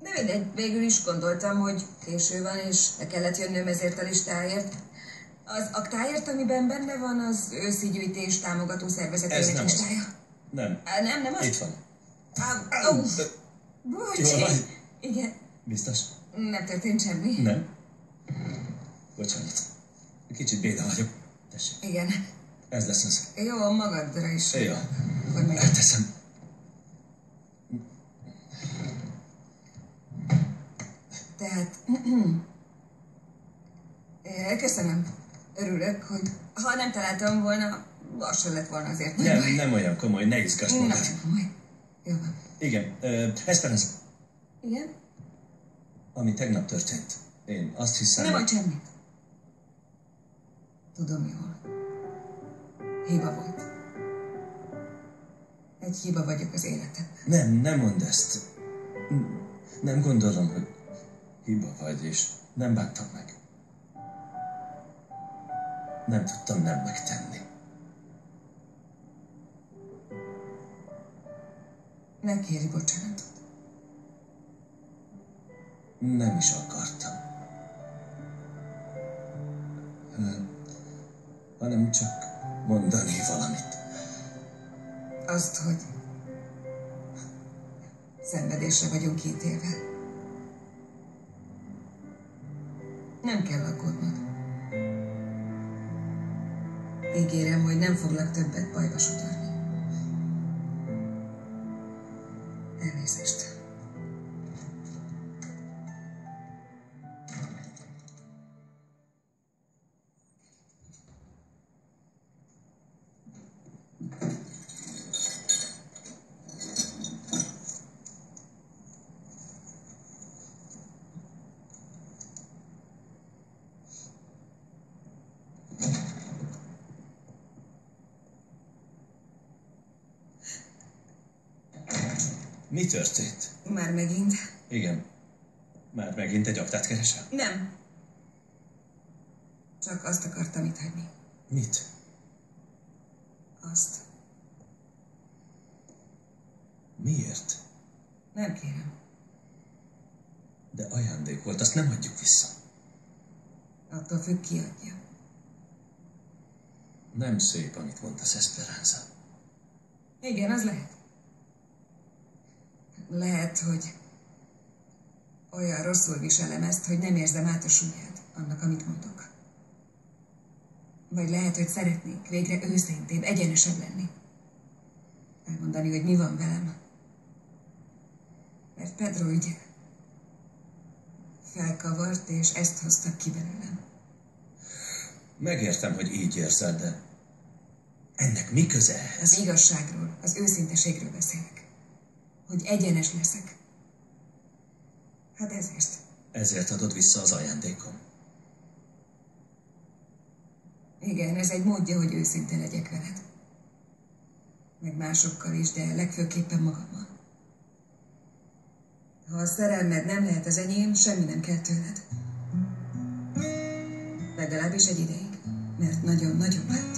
De mindegy, végül is gondoltam, hogy késő van, és le kellett jönnöm ezért a listáért. Az aktáért, amiben benne van az őszi gyűjtés támogató Ez szervezetének nem az. listája. Nem. Nem az? Itt van. Bocs. Jól vagy? Igen, Biztos? nem történt semmi. Nem? Bocsánat. Kicsit béna vagyok. Tessék. Igen. Ez lesz az. Jó, magadra is. Jó. Akkor meg. Elteszem. Tehát... Köszönöm. Örülök, hogy ha nem találtam volna, az sem lett volna azért. Nem olyan komoly, ne izgass magad. Nagyon komoly. Jó van. Igen, Esperanza, Igen? ami tegnap történt. Én azt hiszem... Nem mondj semmit. Tudom jól. Hiba volt. Egy hiba vagyok az életemben. Nem mondd ezt. Nem gondolom, hogy hiba vagy, és nem bántam meg. Nem tudtam nem megtenni. Ne kérj bocsánatot. Nem is akartam. Hanem csak mondani valamit. Azt, hogy szenvedésre vagyunk ítélve. Nem kell aggódnod. Ígérem, hogy nem foglak többet bajba sodorni. Elnézést. Mi történt? Már megint? Igen. Már megint egy aktát keresel? Nem. Csak azt akartam itt hagyni. Mit? Azt. Miért? Nem kérem. De ajándék volt, azt nem adjuk vissza. Attól függ, ki adja. Nem szép, amit mondasz, Esperanza. Igen, az lehet. Lehet, hogy olyan rosszul viselem ezt, hogy nem érzem át a súlyát annak, amit mondok. Vagy lehet, hogy szeretnék végre őszintébb, egyenesebb lenni. Elmondani, hogy mi van velem. Mert Pedro ügye felkavart, és ezt hoztak ki belőlem. Megértem, hogy így érzed, de ennek mi köze ehhez? Az igazságról, az őszinteségről beszélek. Hogy egyenes leszek. Hát ezért. Ezért adod vissza az ajándékom. Igen, ez egy módja, hogy őszinte legyek veled. Meg másokkal is, de legfőképpen magammal. Ha a szerelmed nem lehet az enyém, semmi nem kell tőled. Legalábbis egy ideig, mert nagyon-nagyon vált.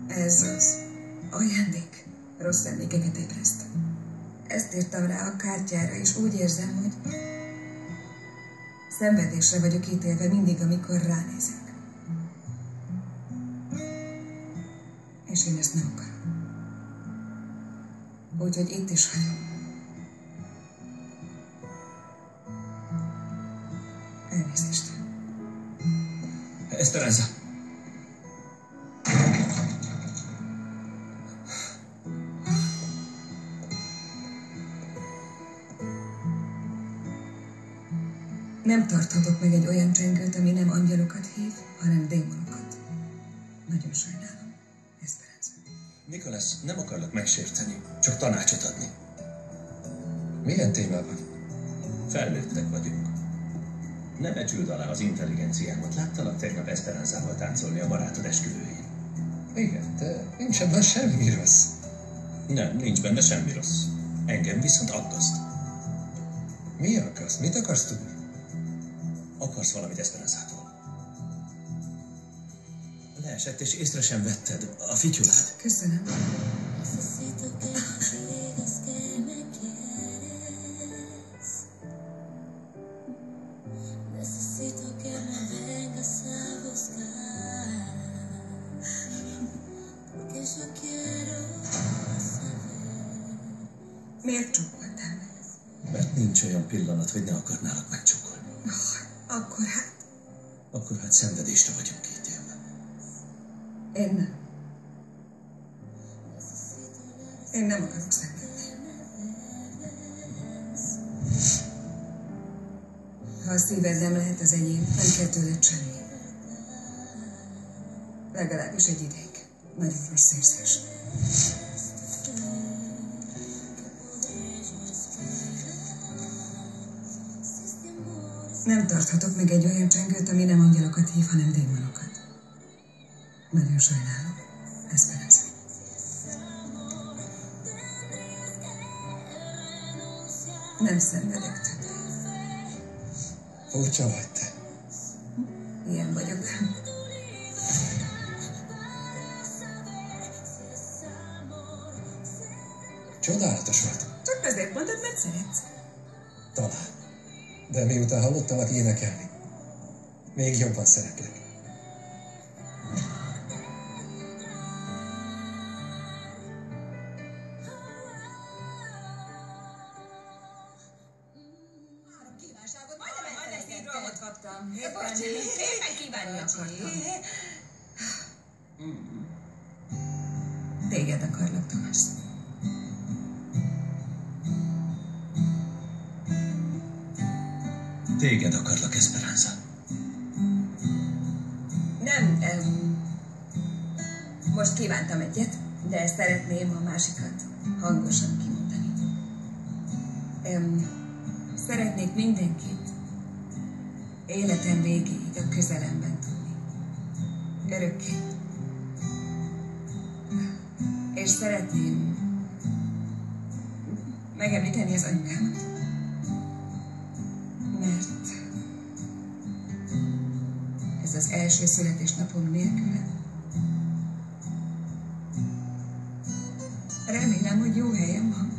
Ez az ajándék rossz emlékeket ébreszt. Ezt írtam rá a kártyára, és úgy érzem, hogy szenvedésre vagyok ítélve mindig, amikor ránézek. És én ezt nem akarom. Úgyhogy itt is hagyom. Elnézést. Esperanza! Nem tarthatok meg egy olyan csengőt, ami nem angyalokat hív, hanem démonokat. Nagyon sajnálom, Esperanza. Nicholas, nem akarlak megsérteni, csak tanácsot adni. Milyen témában? Felnőttek vagyunk. Ne becsüld alá az intelligenciámat. Láttalak tegnap Esperanzával táncolni a barátod esküvőjén. Igen, de nincs ebben semmi rossz. Nem, nincs benne semmi rossz. Engem viszont aggaszt. Mi akarsz? Mit akarsz tudni? Akarsz valamit Esperanzától? Leesett és észre sem vetted. A fityulád. Köszönöm. Necesito que me digas que me quieres. Necesito que me vengas a buscar. Porque yo quiero saber. Miért csókoltál meg? Mert nincs olyan pillanat, hogy ne akarnálak megcsókolni. Akkor hát... Akkor hát szenvedésre vagyunk ítélve. Én nem. Én nem akarok szenvedni. Ha a szíved nem lehet az enyém, nem kell tőled semmi. Legalábbis egy ideig. Nagyon rossz érzés. Nem tarthatok meg egy olyan csengőt, ami nem angyalokat hív, hanem démonokat. Nagyon sajnálom, Esperanza. Nem szenvedek többé. Furcsa vagy te. Ilyen vagyok. Csodálatos vagy. Csak azért mondod, mert szeretsz. Talán. De miután hallottalak énekelni, még jobban szeretlek. Éppen kívánni akartam. Téged akarlak, Tamás. Téged akarlak, Esperanza. Nem, most kívántam egyet, de szeretném a másikat hangosan kimondani. Szeretnék mindenkit életem végéig a közelemben tudni. Örökké. És szeretném megemlíteni az anyukámat. Mert ez az első születésnapom nélküle. Remélem, hogy jó helyem van.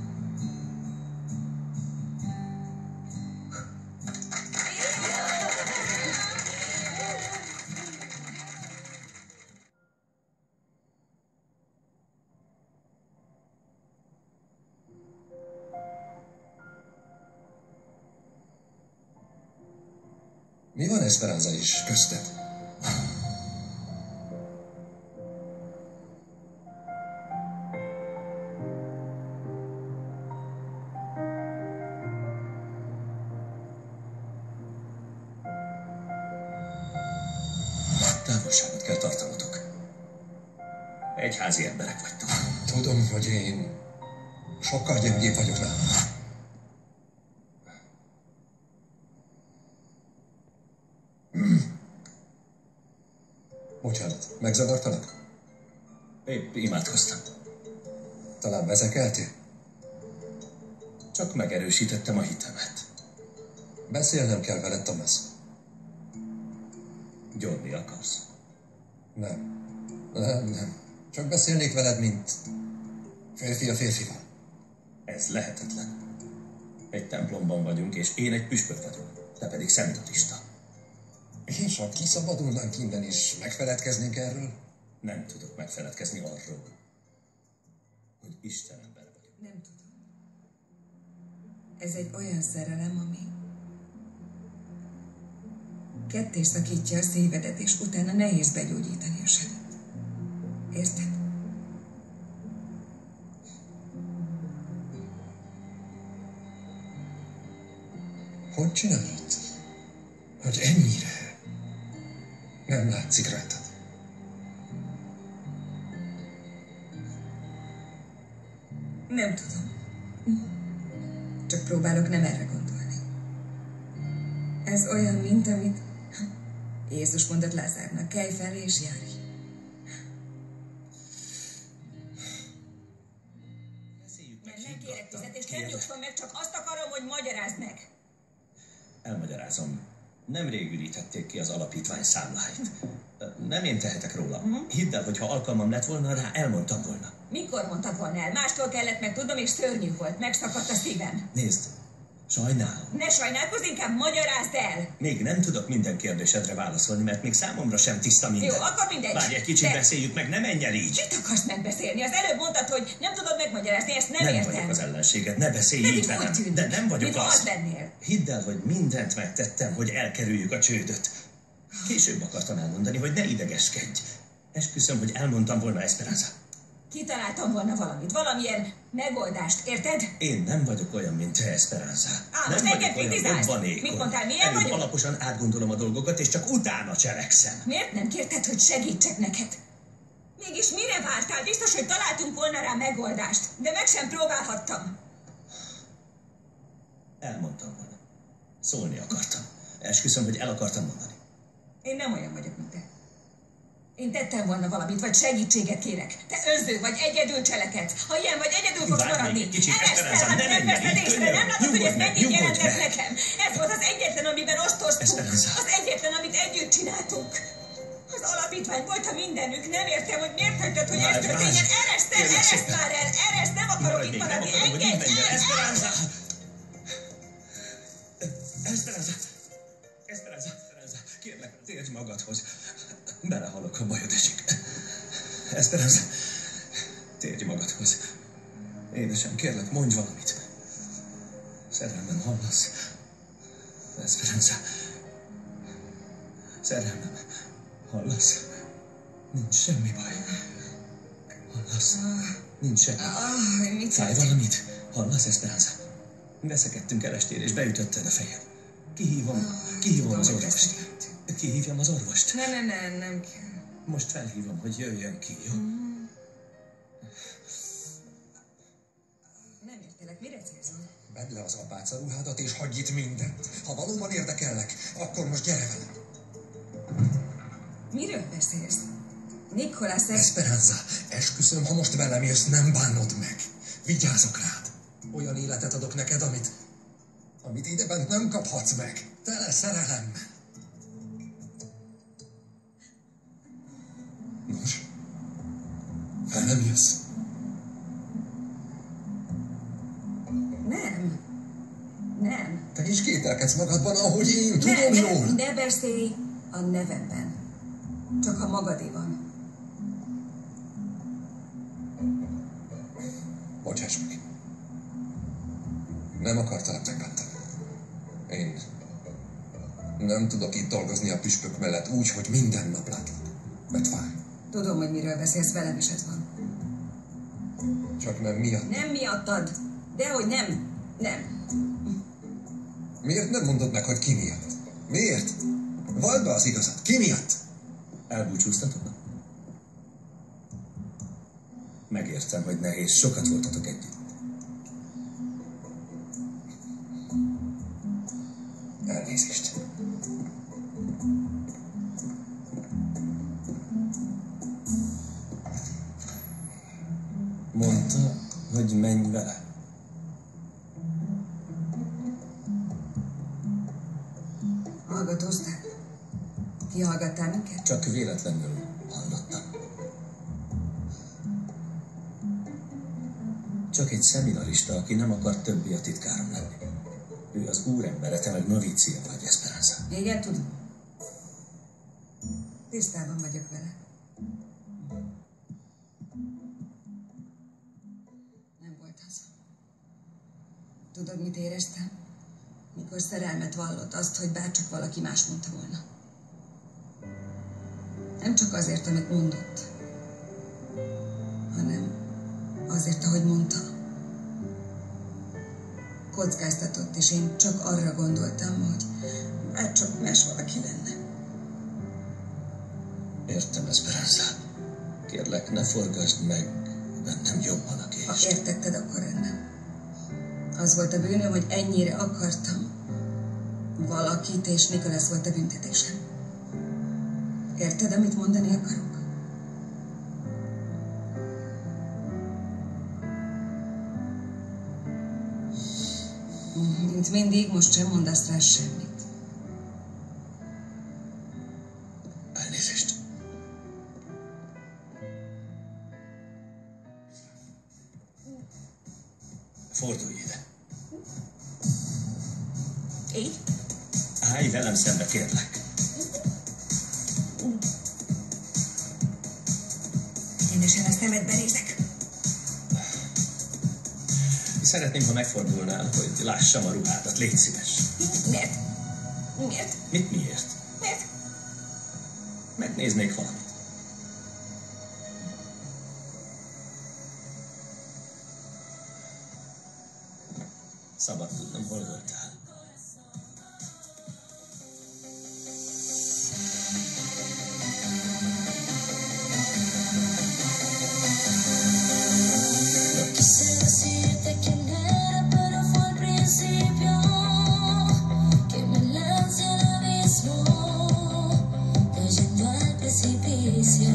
Mi van Esperanza is közted? Távolságot kell tartanotok. Egyházi emberek vagytok. Tudom, hogy én sokkal gyengébb vagyok nálam. Bocsánat, megzavartalak? Épp imádkoztam. Talán vezekeltél? Csak megerősítettem a hitemet. Beszélnem kell veled, Thomas. Gyónni akarsz? Nem. Nem. Csak beszélnék veled, mint férfi a férfival. Ez lehetetlen. Egy templomban vagyunk, és én egy püspök vagyok. Te pedig személyista. És ha kiszabadulnánk innen, és megfeledkeznénk erről? Nem tudok megfeledkezni arról, hogy Isten ember vagyok. Nem tudom. Ez egy olyan szerelem, ami ketté szakítja a szívedet, és utána nehéz begyógyítani a sebet. Érted? Hogy csinálod? Hogy ennyire nem látszik rajtad. Nem tudom. Csak próbálok nem erre gondolni. Ez olyan, mint amit Jézus mondott Lázárnak, kelj fel és járj. Nem kérek fizetést, nem nyugszom meg, csak azt akarom, hogy magyarázd meg. Elmagyarázom. Nemrég ürítették ki az alapítvány számláit. Nem én tehetek róla. Hidd el, hogy ha alkalmam lett volna rá, elmondtam volna. Mikor mondtad volna el? Mástól kellett megtudnom, és szörnyű volt. Megszakadt a szívem. Nézd, sajnálom. Ne sajnálkozz, inkább magyarázd el! Még nem tudok minden kérdésedre válaszolni, mert még számomra sem tiszta minden. Jó, akkor mindegy. Várj egy kicsit, De- beszéljük meg, ne menj el így. Mit akarsz megbeszélni? Az előbb mondtad, hogy nem tudod megmagyarázni, ezt nem értem. vagyok az ellenséged, ne beszélj Pedig így velem. úgy tűnik. De nem vagyok Mintha az. az lennél. Hidd el, hogy mindent megtettem, hogy elkerüljük a csődöt. Később akartam elmondani, hogy ne idegeskedj. Esküszöm, hogy elmondtam volna, Esperanza. Kitaláltam volna valamit, valamilyen megoldást, érted? Én nem vagyok olyan, mint te, Esperanza. Á, Nem most engem vagyok olyan kritizálsz? robbanékony. Mit mondtál, milyen Előbb vagyok? alaposan átgondolom a dolgokat, és csak utána cselekszem. Miért nem kérted, hogy segítsek neked? Mégis mire vártál? Biztos, hogy találtunk volna rá megoldást, de meg sem próbálhattam. Elmondtam volna. Szólni akartam. Esküszöm, hogy el akartam mondani. Én nem olyan vagyok, mint te. Én tettem volna valamit, vagy segítséget kérek. Te önző vagy, egyedül cselekedsz. Ha ilyen vagy, egyedül fogsz Várj még maradni. egy kicsit, Eresztel, Esperanza, hát ne nem menj el veszed így, észre, könyörgöm. nem látod, hogy ez Nyugodj meg, mennyit nyugodj jelentett meg. nekem. Ez volt az egyetlen, amiben osztoztunk. Esperanza. Az egyetlen, amit együtt csináltunk. Az alapítvány volt a mindenük. Nem értem, hogy miért hagytad, hogy ez Várj, történjen. várj. Eresztel, Kérlek ereszt szépen. már el. Ereszt, nem akarok Maradj itt még, nem maradni. akarom, hogy így Engedj menjen. el. Esperanza! Térj magadhoz. Belehalok, ha bajod esik. Esperanza, térj magadhoz. Édesem, kérlek, mondj valamit. Szerelmem, hallasz? Esperanza. Szerelmem, hallasz? Nincs semmi baj. Hallasz? Nincs semmi. Mit Fáj valamit? Hallasz, Esperanza? Veszekedtünk el estére, és beütötted a fejed. Kihívom az orvost. Kihívjam az orvost. Nem kell. Most felhívom, hogy jöjjön ki, jó? Nem értelek, mire célzol? Vedd le az apáca ruhádat, és hagyj itt mindent. Ha valóban érdekellek, akkor most gyere velem. Miről beszélsz? Nicholas, Esperanza, esküszöm, ha most velem jössz, nem bánod meg. Vigyázok rád. Olyan életet adok neked, amit idebent nem kaphatsz meg. Tele szerelemmel. Nos, velem jössz? Nem. Te is kételkedsz magadban, ahogy én, tudom jól. Ne beszélj a nevemben. Csak ha magadé van. Bocsáss meg. Nem akartalak megbántani. Én nem tudok itt dolgozni a püspök mellett úgy, hogy minden nap látlak. Mert fáj. Tudom, hogy miről beszélsz, velem is ez van. Csak nem miatt. Nem miattad. Dehogy nem. Nem. Miért nem mondod meg, hogy ki miatt? Miért? Vald be az igazat. Ki miatt? Elbúcsúztatok? Megértem, hogy nehéz. Sokat voltatok együtt. Elnézést. Mondta, hogy menj vele. Hallgatóztál? Kihallgattál minket? Csak véletlenül hallottam. Csak egy szeminarista, aki nem akar többé a titkárom lenni. Ő az úrembere, te meg novícia vagy, Esperanza. Igen, tudom. Tisztában vagyok vele. Nem volt az. Tudod, mit éreztem? Mikor szerelmet vallott, azt, hogy bárcsak valaki más mondta volna. Nem csak azért, amit mondott, hanem azért, ahogy mondta. Kockáztatott, és én csak arra gondoltam, hogy bárcsak más valaki lenne. Értem, Esperanza. Kérlek, ne forgasd meg bennem jobban a Ha kést. értetted, akkor ennem. Az volt a bűnöm, hogy ennyire akartam valakit, és Nicholas volt a büntetésem. Érted, amit mondani akarok? Mint mindig, most sem mondasz rá semmit. Elnézést. Fordulj ide. Így? Állj velem szembe, kérlek. Egyenesen a szemedbe nézek. Szeretném, ha megfordulnál, hogy lássam a ruhádat. Légy szíves. Miért? Miért? Miért? Miért? Megnéznék valamit. Szabad tudnom, hol voltál. Quise decirte quién era, pero fue al principio que me lancé al abismo, cayendo al precipicio.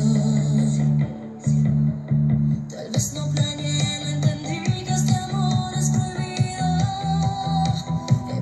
Tal vez no planeé, no entendí que este amor es prohibido. He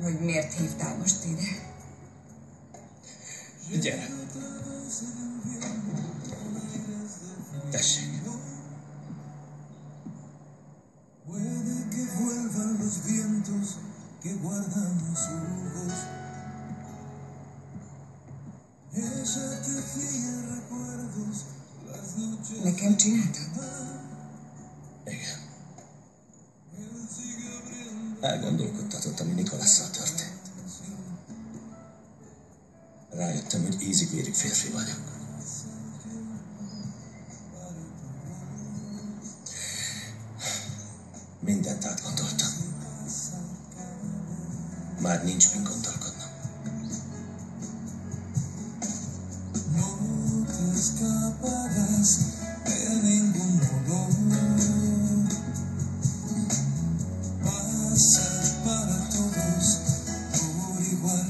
hogy miért hívtál most ide. Gyere. Tessék. Puede que vuelvan los vientos que guardan sus ojos. Ella tejía recuerdos las noches. Nekem csináltad? Igen. Elgondolkodtatott, ami Nikolasszal történt. Rájöttem, hogy ízig-vérig férfi vagyok. Mindent átgondoltam. Már nincs min gondolkodnom. No te escaparás de ningún modo. Pasa para todos por igual.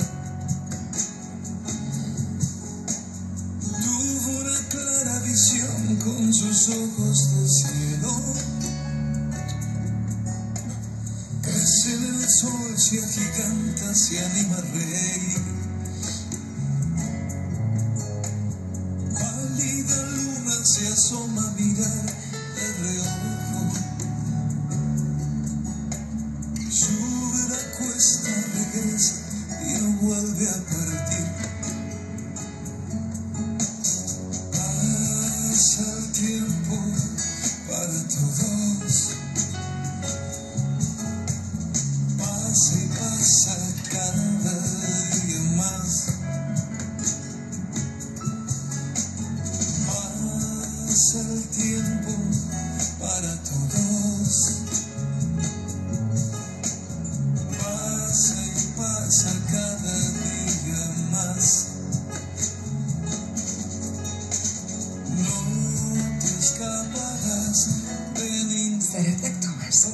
Tuvo una clara visión con sus ojos de cielo. Crece en el sol, se agiganta, se anima a reír. Pálida luna se asoma a mirar de reojo. Sube la cuesta, regresa y no vuelve a partir. Pasa el tiempo para todos. Pasa y pasa cada día más. Pasa el tiempo para todos. Pasa y pasa cada día más. No te escaparás de ningún. Szeretlek, Tomás.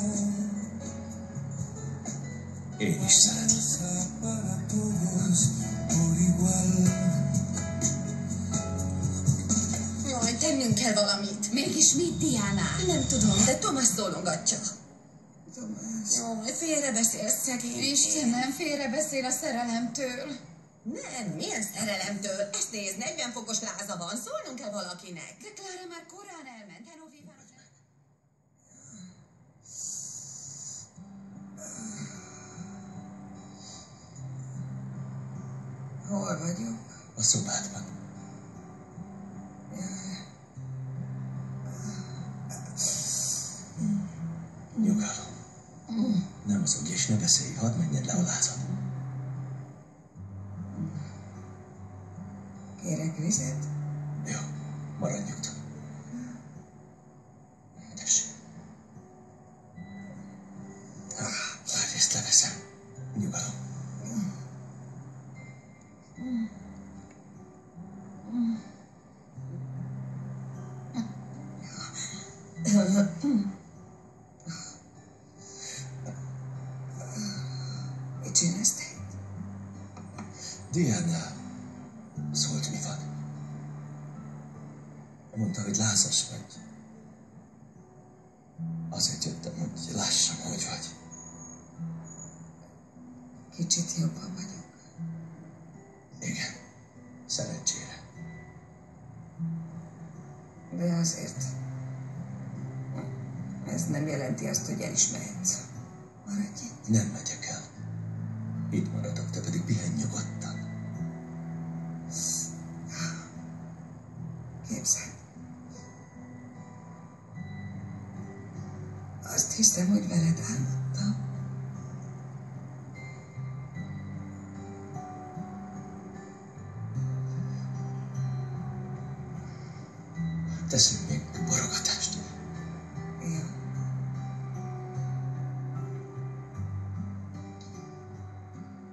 Én is szeretlek. Para todos por igual. Jaj, tennünk kell valamit. Mégis mit, Diana? Nem tudom, de Thomas szólogatja. Tomás. Jaj, félrebeszélsz, szegény. Istenem, félrebeszél a szerelemtől. Nem, milyen szerelemtől? Ezt nézd, 40 fokos láza van, szólnunk kell valakinek. De Clara már korán elment, Henovével. Hol vagyok? A szobádban. Nyugalom. Nem mozogj és ne beszélj, hadd menjen le a lázad. Kérek vizet? Jó, maradj nyugton. Tessék. Várj, ezt leveszem. Nyugalom. Mit csinálsz te? Diana szólt, mi van. Mondta, hogy lázas vagy. Azért jöttem, hogy lássam, hogy vagy. Kicsit jobban vagyok. Igen, szerencsére. De azért ez nem jelenti azt, hogy elismerhetsz. Maradj itt. Nem megyek el. Itt maradok, te pedig pihenj nyugodtan. Képzeld. Azt hiszem, hogy veled álmodtam. Teszünk még borogatást. Jó.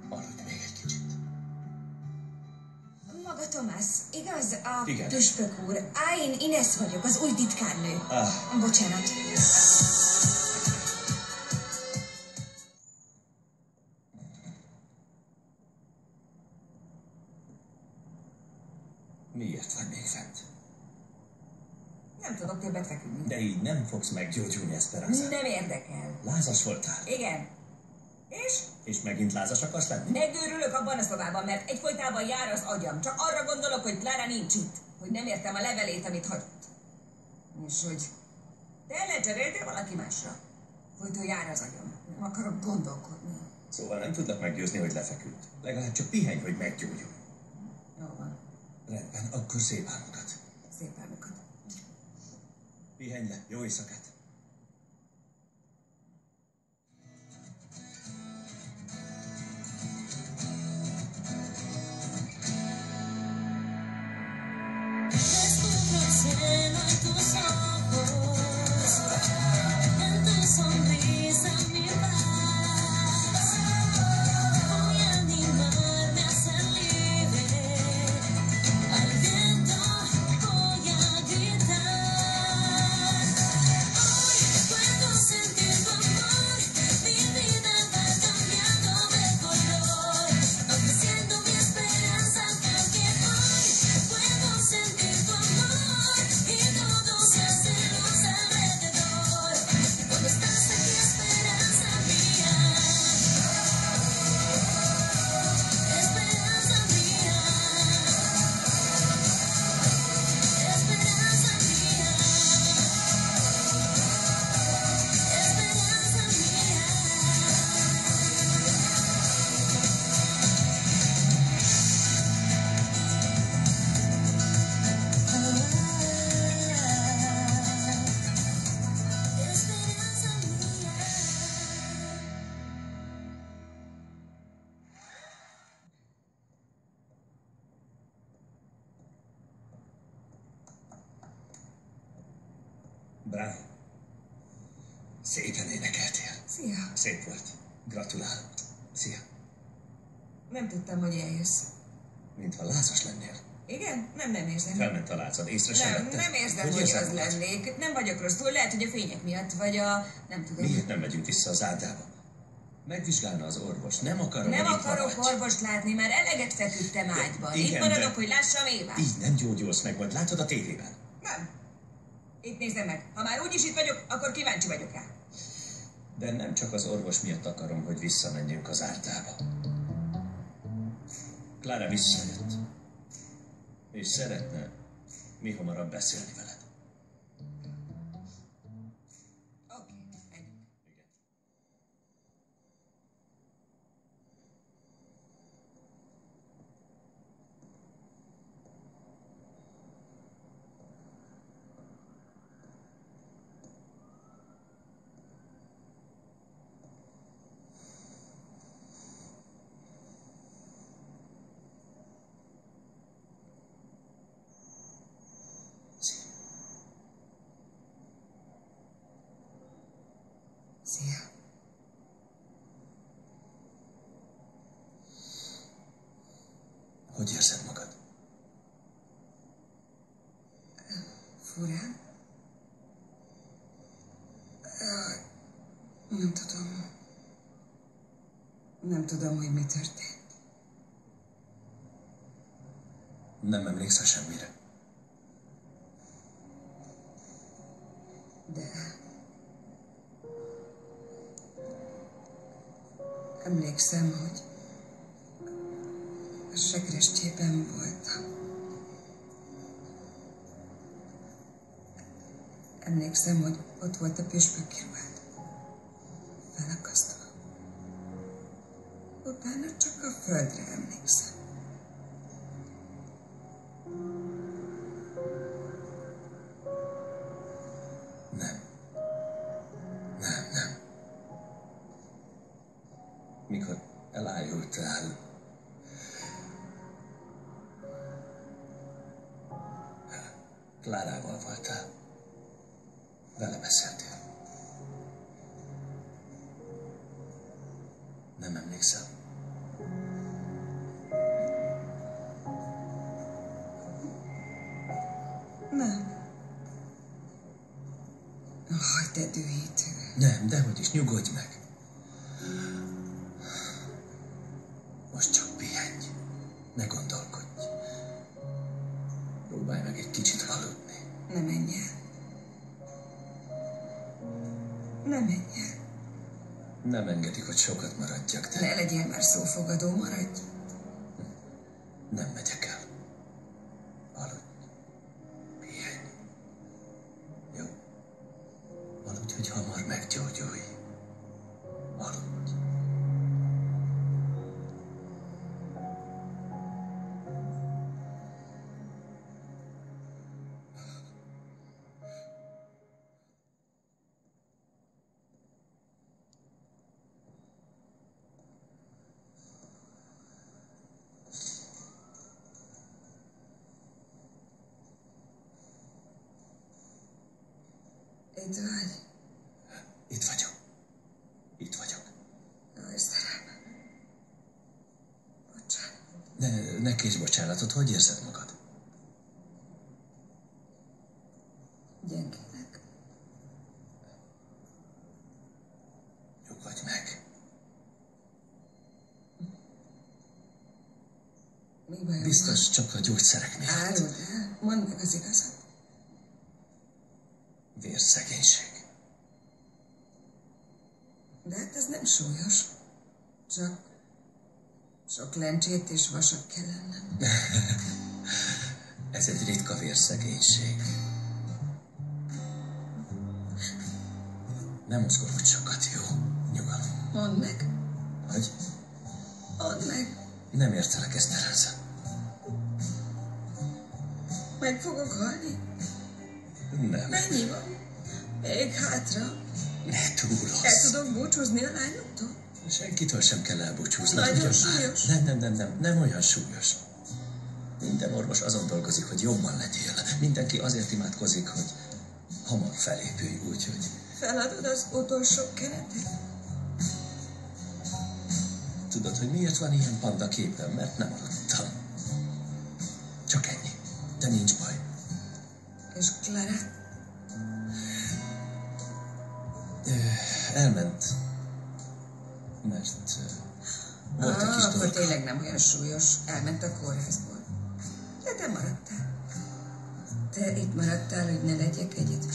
Aludj még egy kicsit. Maga Tomás, igaz? A Igen. püspök úr. Én Ines vagyok, az új titkárnő. Bocsánat. Miért vagy még fent? Nem tudok többet feküdni. De így nem fogsz meggyógyulni, Esperanza. Nem érdekel. Lázas voltál. Igen. És? És megint lázas akarsz lenni? Megőrülök abban a szobában, mert egyfolytában jár az agyam. Csak arra gondolok, hogy Clara nincs itt. Hogy nem értem a levelét, amit hagyott. És hogy te lecseréltél valaki másra. Folyton jár az agyam. Nem akarok gondolkodni. Szóval nem tudlak meggyőzni, hogy lefeküdt. Legalább csak pihenj, hogy meggyógyulj. Jó van. Rendben, akkor szép álmokat. Szép álmokat. Pihenj le, jó éjszakát. Descubro el cielo en tus ojos, en tu sonrisa mi paz. Voy a animarme a ser libre, al viento voy a gritar. Hoy puedo sentir tu amor, mi vida va cambiando de color, ofreciendo mi esperanza porque hoy puedo sentir tu amor y todo se hace luz alrededor. Cuando estás aquí, esperanza mía, esperanza mía, esperanza mía, esperanza mía, esperanza mía. Brian, szépen énekeltél. Szia. Szép volt. Gratulálok. Szia. Nem tudtam, hogy eljössz. Mintha lázas lennél. Igen? Nem érzem. Felment a lázad, észre sem Nem, vetted? nem érzem, hogy érzed az magad? lennék. Nem vagyok rosszul, lehet, hogy a fények miatt, vagy a... nem tudom. Miért nem megyünk vissza az ádába? Megvizsgálna az orvos. Nem akarom, Nem hogy itt akarok maradj. orvost látni, már eleget feküdtem ágyban. igen, Itt maradok, de- hogy lássam Évát. Így nem gyógyulsz meg, majd látod a tévében. Nem. Itt nézem meg. Ha már úgyis itt vagyok, akkor kíváncsi vagyok rá. De nem csak az orvos miatt akarom, hogy visszamenjünk az árdába. Clara visszajött. És szeretne mi hamarabb beszélni veled. Oké, menjünk. Igen. Szia. Hogy érzed magad? Furán? Nem tudom. Nem tudom, hogy mi történt. Nem emlékszel semmire? De... Emlékszem, hogy a sekrestjében voltam. Emlékszem, hogy ott volt a püspöki ruhád. Felakasztva. Utána csak a földre emlékszem. Nem. Nem. Mikor elájultál, Klárával voltál. Vele beszéltél. Nem emlékszel? Nem. Haj, te dühítő. Nem, dehogy is, nyugodj meg. Most csak pihenj. Ne gondolkodj. Próbálj meg egy kicsit aludni. Ne menj el. Ne menj el. Nem engedik, hogy sokat maradjak, de Ne legyél már szófogadó, maradj. nem megyek el. Aludj. Pihenj. Jó? Aludj, hogy hamar meggyógyulj. Aludj. Itt vagy? Itt vagyok. Itt vagyok. Ó, Istenem. Bocsánat. Ne kérj bocsánatot, hogy érzed magad? Gyengének. Nyugodj meg. Mi bajom Biztos csak a gyógyszerek miatt. Áruld el. Mondd meg az igazat. Vérszegénység. De hát ez nem súlyos. Csak sok lencsét és vasat kell ennem. Ez egy ritka vérszegénység. Nem mozgolódj sokat, jó? Nyugalom. Mondd meg. Hogy? Mondd meg. Nem értelek, Esperanza. Meg fogok halni. Nem. Mennyi van? Még hátra. Ne túlozz. El tudok búcsúzni a lányoktól? Senkitől sem kell elbúcsúzni. Nagyon ugyan már. súlyos. Nem olyan súlyos. Minden orvos azon dolgozik, hogy jobban legyél. Mindenki azért imádkozik, hogy hamar felépülj, úgyhogy... Feladod az utolsó keretet? Tudod, hogy miért van ilyen panda képen? Mert nem aludtam. Csak ennyi. De nincs baj. És Clara? Elment. Mert volt egy kis Akkor dolog. tényleg nem olyan súlyos. Elment a kórházból. De te maradtál. Te itt maradtál, hogy ne legyek egyedül.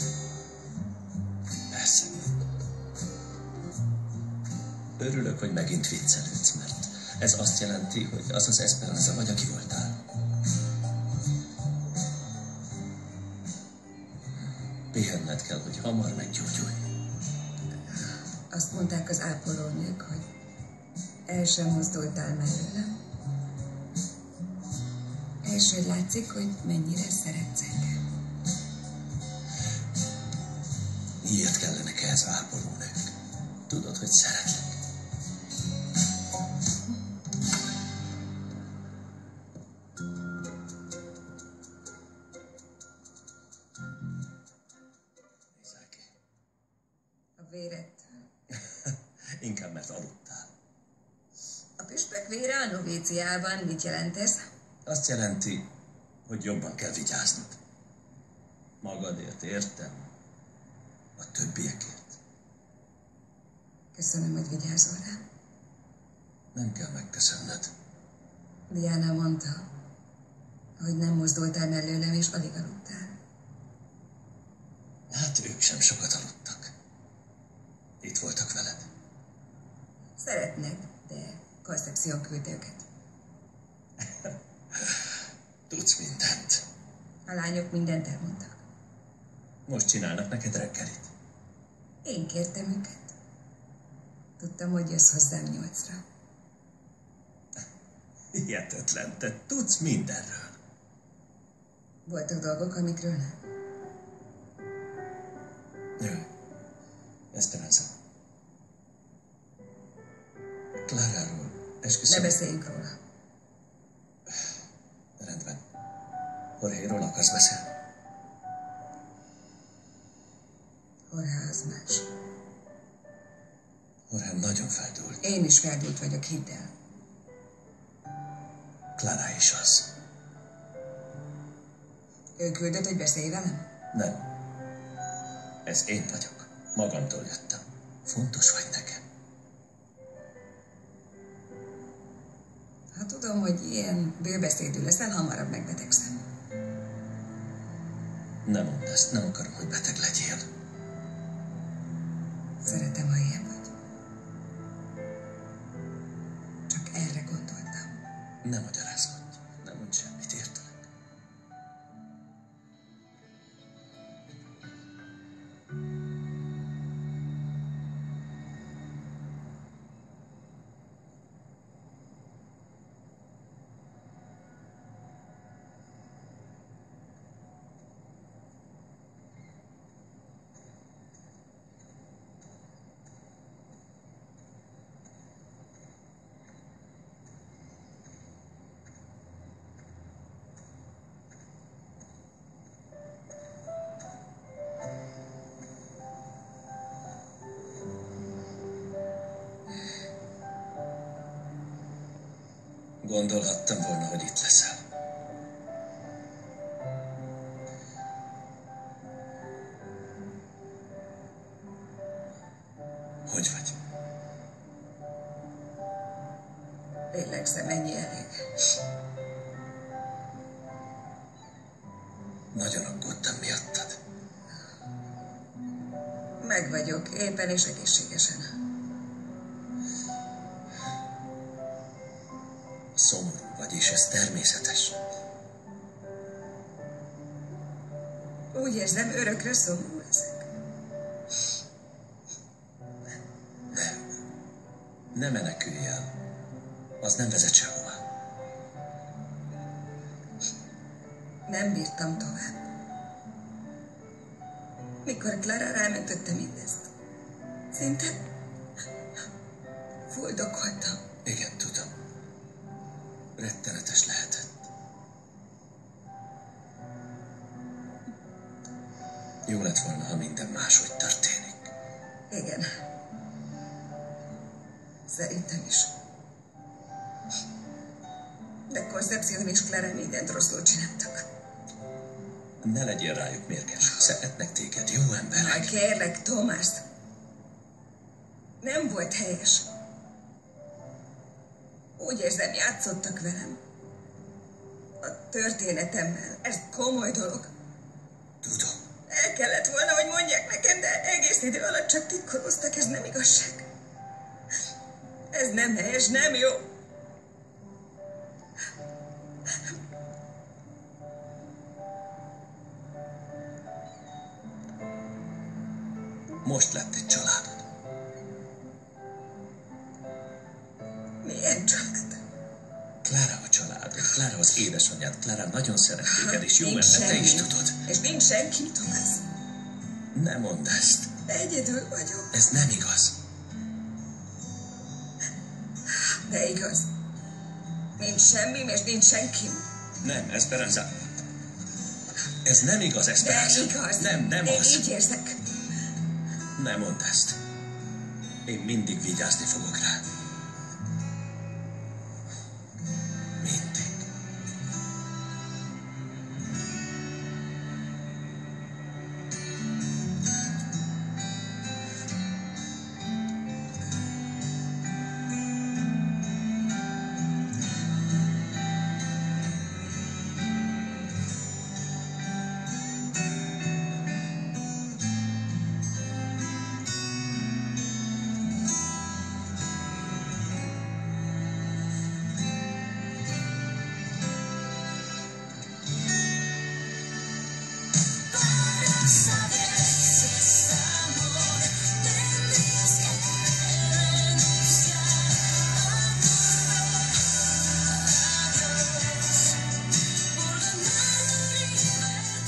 Persze. Örülök, hogy megint viccelődsz, mert ez azt jelenti, hogy az az Esperanza vagy, aki voltál. Pihenned kell, hogy hamar meggyógyulj. Azt mondták az ápolónők, hogy el sem mozdultál mellőlem. És hogy látszik, hogy mennyire szeretsz engem. Miért kellenek ehhez ápolónők? Tudod, hogy szeretlek. Nézzál ki. A vérettől. Inkább, mert aludtál. A püspök vére a novíciában mit jelent ez? Azt jelenti, hogy jobban kell vigyáznod. Magadért, értem? A többiekért. Köszönöm, hogy vigyázol rám. Nem kell megköszönnöd. Diana mondta, hogy nem mozdultál mellőlem, és alig aludtál. Hát ők sem sokat aludtak. Itt voltak veled. Szeretnek, de Concepción küldte őket. Tudsz mindent. A lányok mindent elmondtak. Most csinálnak neked reggelit. Én kértem őket. Tudtam, hogy jössz hozzám 8-ra. Hihetetlen, te tudsz mindenről. Voltak dolgok, amikről nem. Jó. Esperanza. Claráról Ne esküszöm. beszéljünk róla. Rendben. Jorgéról akarsz beszélni? Jorge az más. Jorge nagyon feldúlt. Én is feldúlt vagyok, hidd el. Clara is az. Ő küldött, hogy beszélj velem? Nem. Ez én vagyok. Magamtól jöttem. Fontos vagy nekem. Ha tudom, hogy ilyen bőbeszédű leszel, hamarabb megbetegszem. Nem mondd ezt, nem akarom, hogy beteg legyél. Szeretem, ha ilyen vagy. Ne magyarázkodj. Nem mondd semmit, értelek. Gondolhattam volna, hogy itt leszel. Hogy vagy? Lélegzem, ennyi elég. Nagyon aggódtam miattad. Meg vagyok, éppen és egészségesen. Szomorú vagy, és ez természetes. Úgy érzem, örökre szomorú leszek. Ne menekülj el. Az nem vezet sehova. Nem bírtam tovább. Mikor Clara rámentötte mindezt, szinte fuldokoltam. Igen, tudom. Rettenetes lehetett. Jó lett volna, ha minden máshogy történik. Igen. Szerintem is. De Concepción és Clara mindent rosszul csináltak. Ne legyél rájuk mérges. Szeretnek téged, jó emberek. Majd kérlek, Tomás. Nem volt helyes. Úgy érzem, játszottak velem. A történetemmel. Ez komoly dolog. Tudom. El kellett volna, hogy mondják nekem, de egész idő alatt csak titkoloztak. Ez nem igazság. Ez nem helyes, nem jó. Most lett egy családod. Milyen család? Clara a családod, Clara az édesanyád, Clara nagyon szeret téged, és jó Nincs ember, te is semmi. tudod. És nincs senki, Tomás. Ne mondd ezt. Egyedül vagyok. Ez nem igaz. De igaz. Nincs semmi, és nincs senki. Nem, Esperanza. Ez nem igaz, De Esperanza. igaz. Nem Én az. így érzek. Ne mondd ezt. Én mindig vigyázni fogok rá. Mindig. Saber si es amor, tendrías que renunciar a tu adiós por ganar la libertad.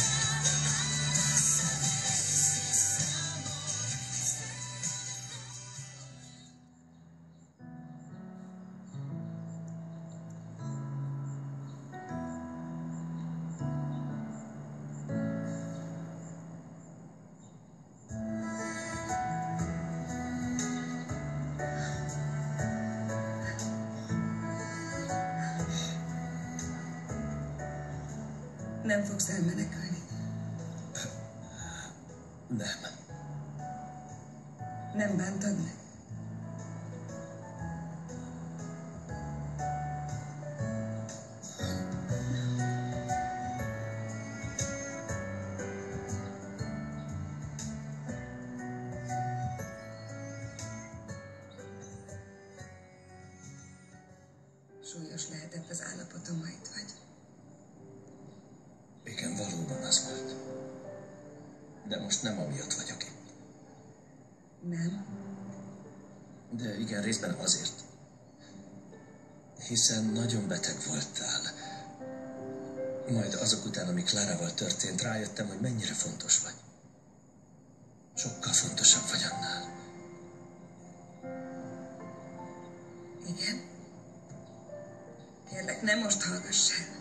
Saber si es amor. Nem fogsz elmenekülni. Nem. Nem bántad meg. Súlyos lehetett az állapotom, ha itt vagy. Igen, valóban az volt. De most nem amiatt vagyok itt. Nem? De igen, részben azért. Hiszen nagyon beteg voltál. Majd azok után, ami Klárával történt, rájöttem, hogy mennyire fontos vagy. Sokkal fontosabb vagy annál. Igen? Kérlek, ne most hallgass el.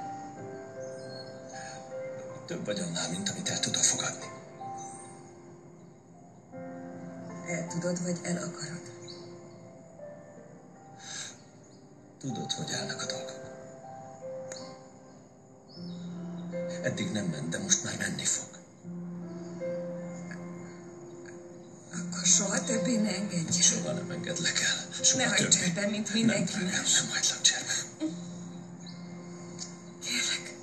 Több vagy annál, mint amit el tudok fogadni. El tudod, vagy el akarod? Tudod, hogy állnak a dolgok. Eddig nem ment, de most már menni fog. Akkor soha többé ne engedj. Soha nem engedlek el. Soha Ne hagyd többé. cserben, mint mindenki nem, más. Nem hagylak cserben. Kérlek.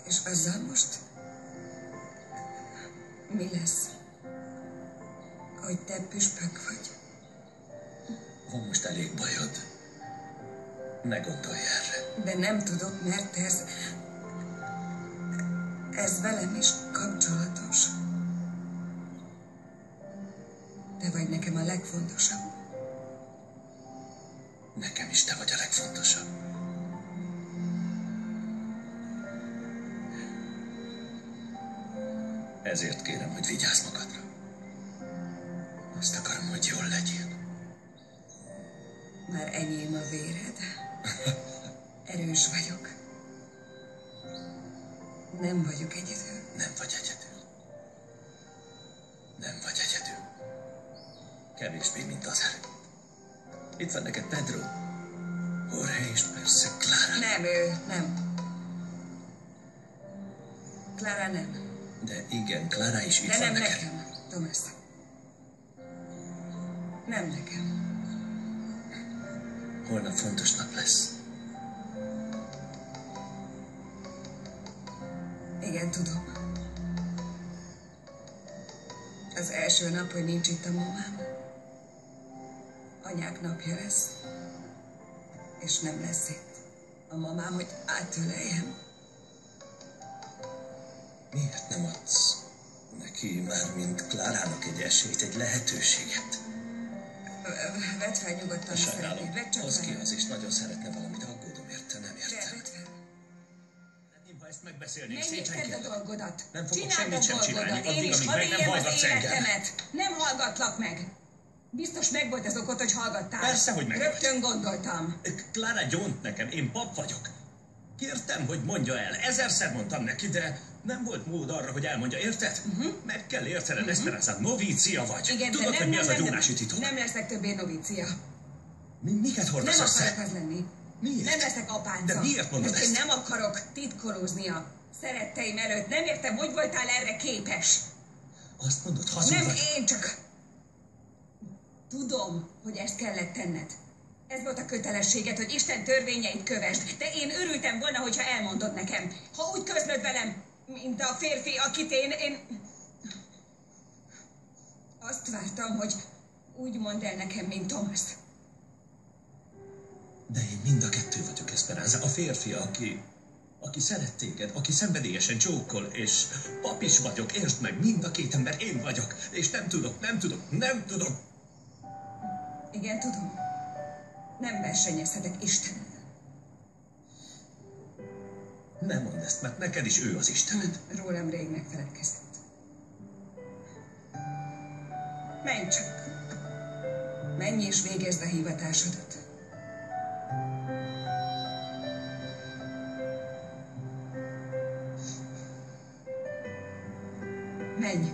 És azzal most mi lesz? Hogy te püspök vagy? Van most elég bajod. Ne gondolj erre. De nem tudok, mert ez velem is kapcsolatos. Te vagy nekem a legfontosabb. Nekem is te vagy a legfontosabb. Ezért kérem, hogy vigyázz magadra. Azt akarom, hogy jól legyél. Már enyém a véred. Erős vagyok. Nem vagyok egyedül. Nem vagy egyedül. Nem vagy egyedül. Kevésbé, mint az előtt. Itt van neked Pedro, Jorge és persze Clara. Nem, ő nem. Clara nem. De igen, Clara is itt De van nem neked. nekem, Thomas. Nem nekem. Holnap fontos nap lesz. Igen, tudom. Az első nap, hogy nincs itt a mamám. Anyák napja lesz. És nem lesz itt a mamám, hogy átöleljem. Miért nem adsz neki már, mint Klárának egy esélyt, egy lehetőséget? Vedd fel nyugodtan, Sajnálom, szeretnéd. Vedd csak az ki fel. az is nagyon szeretne valamit, aggódom érte, nem De értem. vedd fel. Szeretném, ha ezt megbeszélnénk, Menjél, szépen tedd a kérlek. dolgodat. Nem fogok Csináld semmit a sem csinálni, dolgodat. Én addig, is amíg hadd meg nem éljem az hallgatsz engem. életemet. Nem hallgatlak meg. Biztos megvolt az okot, hogy hallgattál. Persze, hogy megvolt. Rögtön gondoltam. Clara gyónt nekem, én pap vagyok. Kértem, hogy mondja el, 1000-szer mondtam neki, de nem volt mód arra, hogy elmondja, érted? Meg kell értened, Esperanza, novícia vagy. Igen, Tudod, de hogy nem, mi az a nem, gyónási titok? nem leszek többé novícia. Miket hordasz Nem össze? akarok az lenni. Miért? Nem leszek apánca. De miért mondod Mert én ezt? nem akarok titkolóznia szeretteim előtt. Nem értem, hogy voltál erre képes. Azt mondod, hazug Nem, vagy. én csak... Tudom, hogy ezt kellett tenned. Ez volt a kötelességed, hogy Isten törvényeit kövesd. De én örültem volna, hogyha elmondod nekem. Ha úgy közlöd velem, mint a férfi, akit én... Azt vártam, hogy úgy mondd el nekem, mint Thomas. De én mind a kettő vagyok, Esperanza. A férfi, aki szeret téged, aki szenvedélyesen csókol, és pap is vagyok, értsd meg, mind a két ember én vagyok, és nem tudok. Igen, tudom. Nem versenyezhetek Istennel. Nem mondd ezt, mert neked is ő az Istened. Rólam rég megfeledkezett. Menj csak. Menj és végezd a hivatásodat. Menj.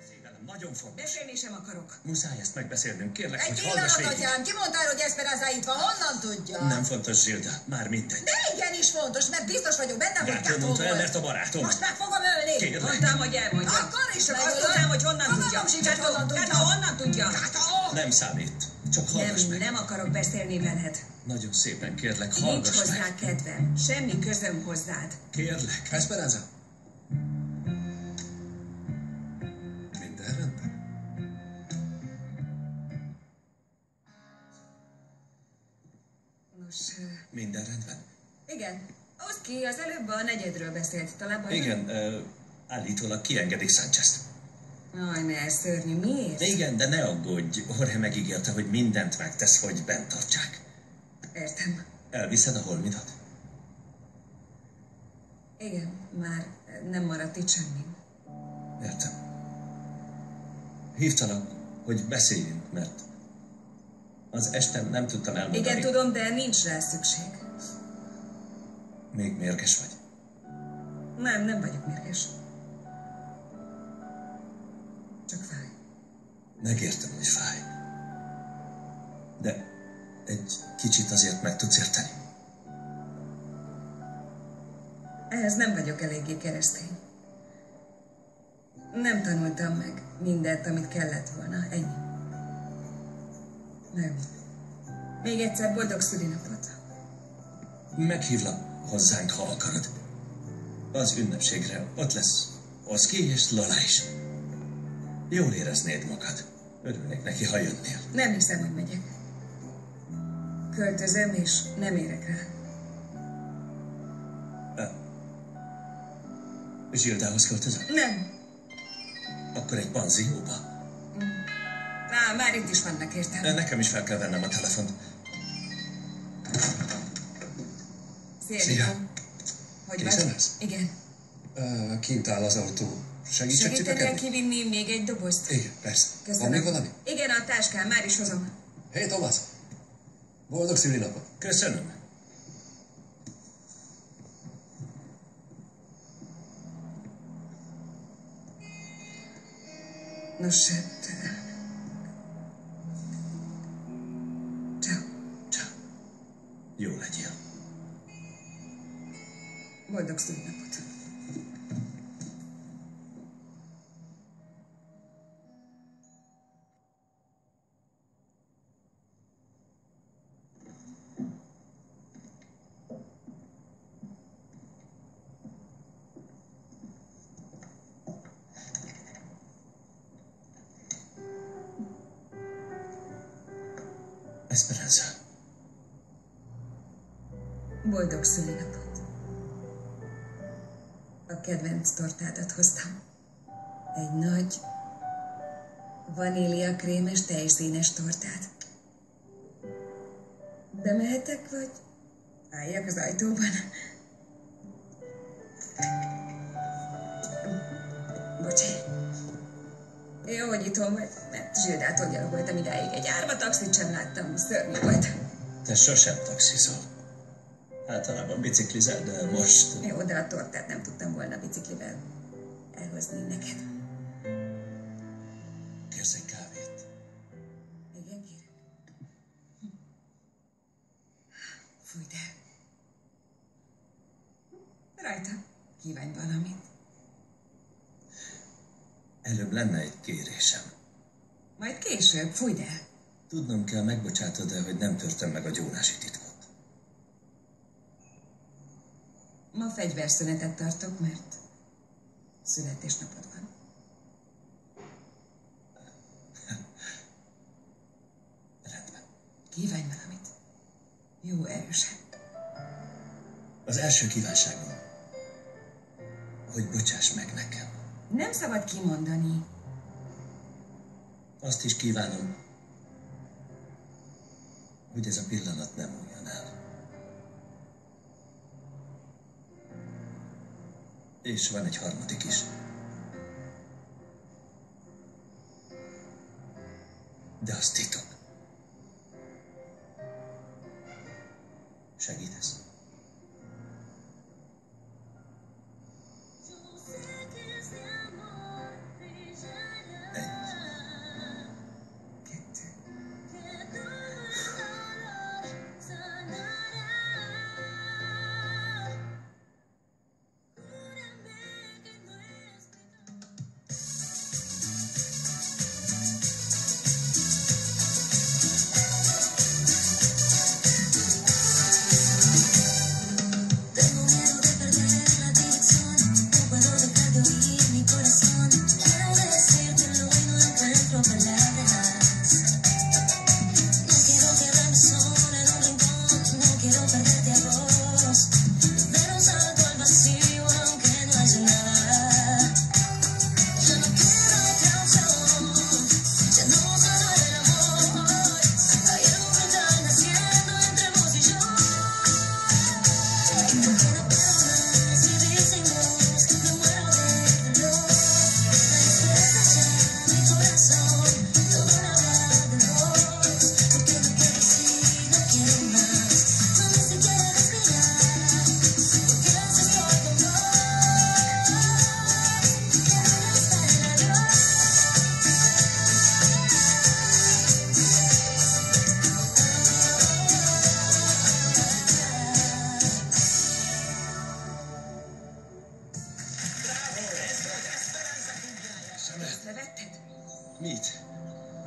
Szépen, nagyon fontos. Beszélni sem akarok. Muszáj ezt megbeszélnünk, kérlek, Egy hogy hallgass pillanat, végig. atyám, ki mondta, hogy Esperanza itt van? Honnan tudja? Nem fontos, Zsilda, már mindegy. De igenis fontos, mert biztos vagyok benne, hogy Gától Kato mondta el, volt. mert a barátom. Most meg fogom ölni. Kérlek. Mondtam, hogy elmondja. Akkor is Csak azt megölöm. tudtam, hogy honnan tudja. Fogalmam sincs, hogy honnan tudja. Kato, honnan tudja? Kato! Nem számít. Csak hallgass meg. Nem akarok beszélni veled. Nagyon szépen kérlek, Nincs hallgass hozzá meg. kedvem. Semmi közöm hozzád. Kérlek. Esperanza? Minden rendben? Nos, Minden rendben? igen. Oszki az előbb a negyedről beszélt. Talán baj? Igen, állítólag kiengedik Sánchez-t. Aj, ne, szörnyű. Miért? Igen, de ne aggódj. Jorge megígérte, hogy mindent megtesz, hogy bent tartsák. Értem. Elviszed a holmidat? Igen, már nem maradt itt semmi. Értem. Hívtalak, hogy beszéljünk, mert az este nem tudtam elmondani. Igen, tudom, de nincs rá szükség. Még mérges vagy? Nem vagyok mérges. Csak fáj. Megértem, hogy fáj. De egy kicsit azért meg tudsz érteni. Ehhez nem vagyok eléggé keresztény. Nem tanultam meg mindent, amit kellett volna. Ennyi. Nem. Még egyszer boldog szülinapot. Meghívlak hozzánk, ha akarod. Az ünnepségre ott lesz Oszki és Lola is. Jól éreznéd magad. Örülnék neki, ha jönnél. Nem hiszem, hogy megyek. Költözöm, és nem érek rá. Zsildához költözöl? Nem. Akkor egy panzióba? Már itt is vannak, értem. Nekem is fel kell vennem a telefont. Szia. Hogy Készen vagy? állsz? Igen. Kint áll az autó. Segítsek Segítenél titeket? kivinni még egy dobozt? Igen, persze. Köszönöm. Van még valami? Igen, a táskám, már is hozom. Hé, Thomas! Boldog szülinapot! Köszönöm. Nos, hát... Ciao. Ciao. Jó legyél. Boldog szülinapot. Esperanza. Boldog szülinapot. A kedvenc tortádat hoztam. Egy nagy, vaníliakrémes, tejszínes tortát. Bemehetek, vagy álljak az ajtóban? Bocsi. Jó, hogy itthon vagy, mert Zsildától gyalogoltam idáig. Egy árva taxit sem láttam, szörnyű volt. Te sosem taxizol. Általában biciklizel, de most... Jó, de a tortát nem tudtam volna biciklivel elhozni neked. Kérsz egy kávét? Igen, kérek. Fújj, de... Rajta. Kívánj valamit. Előbb lenne egy kérésem. Majd később, fújj el. Tudnom kell, megbocsátod-e, hogy nem törtem meg a gyónási titkot. Ma fegyverszünetet tartok, mert születésnapod van. Rendben. Kívánj valamit. Jó, erősen. Az első kívánságom, hogy bocsáss meg nekem. Nem szabad kimondani. Azt is kívánom, hogy ez a pillanat nem múljon el. És van egy harmadik is. De az titok. Segítesz? Egy,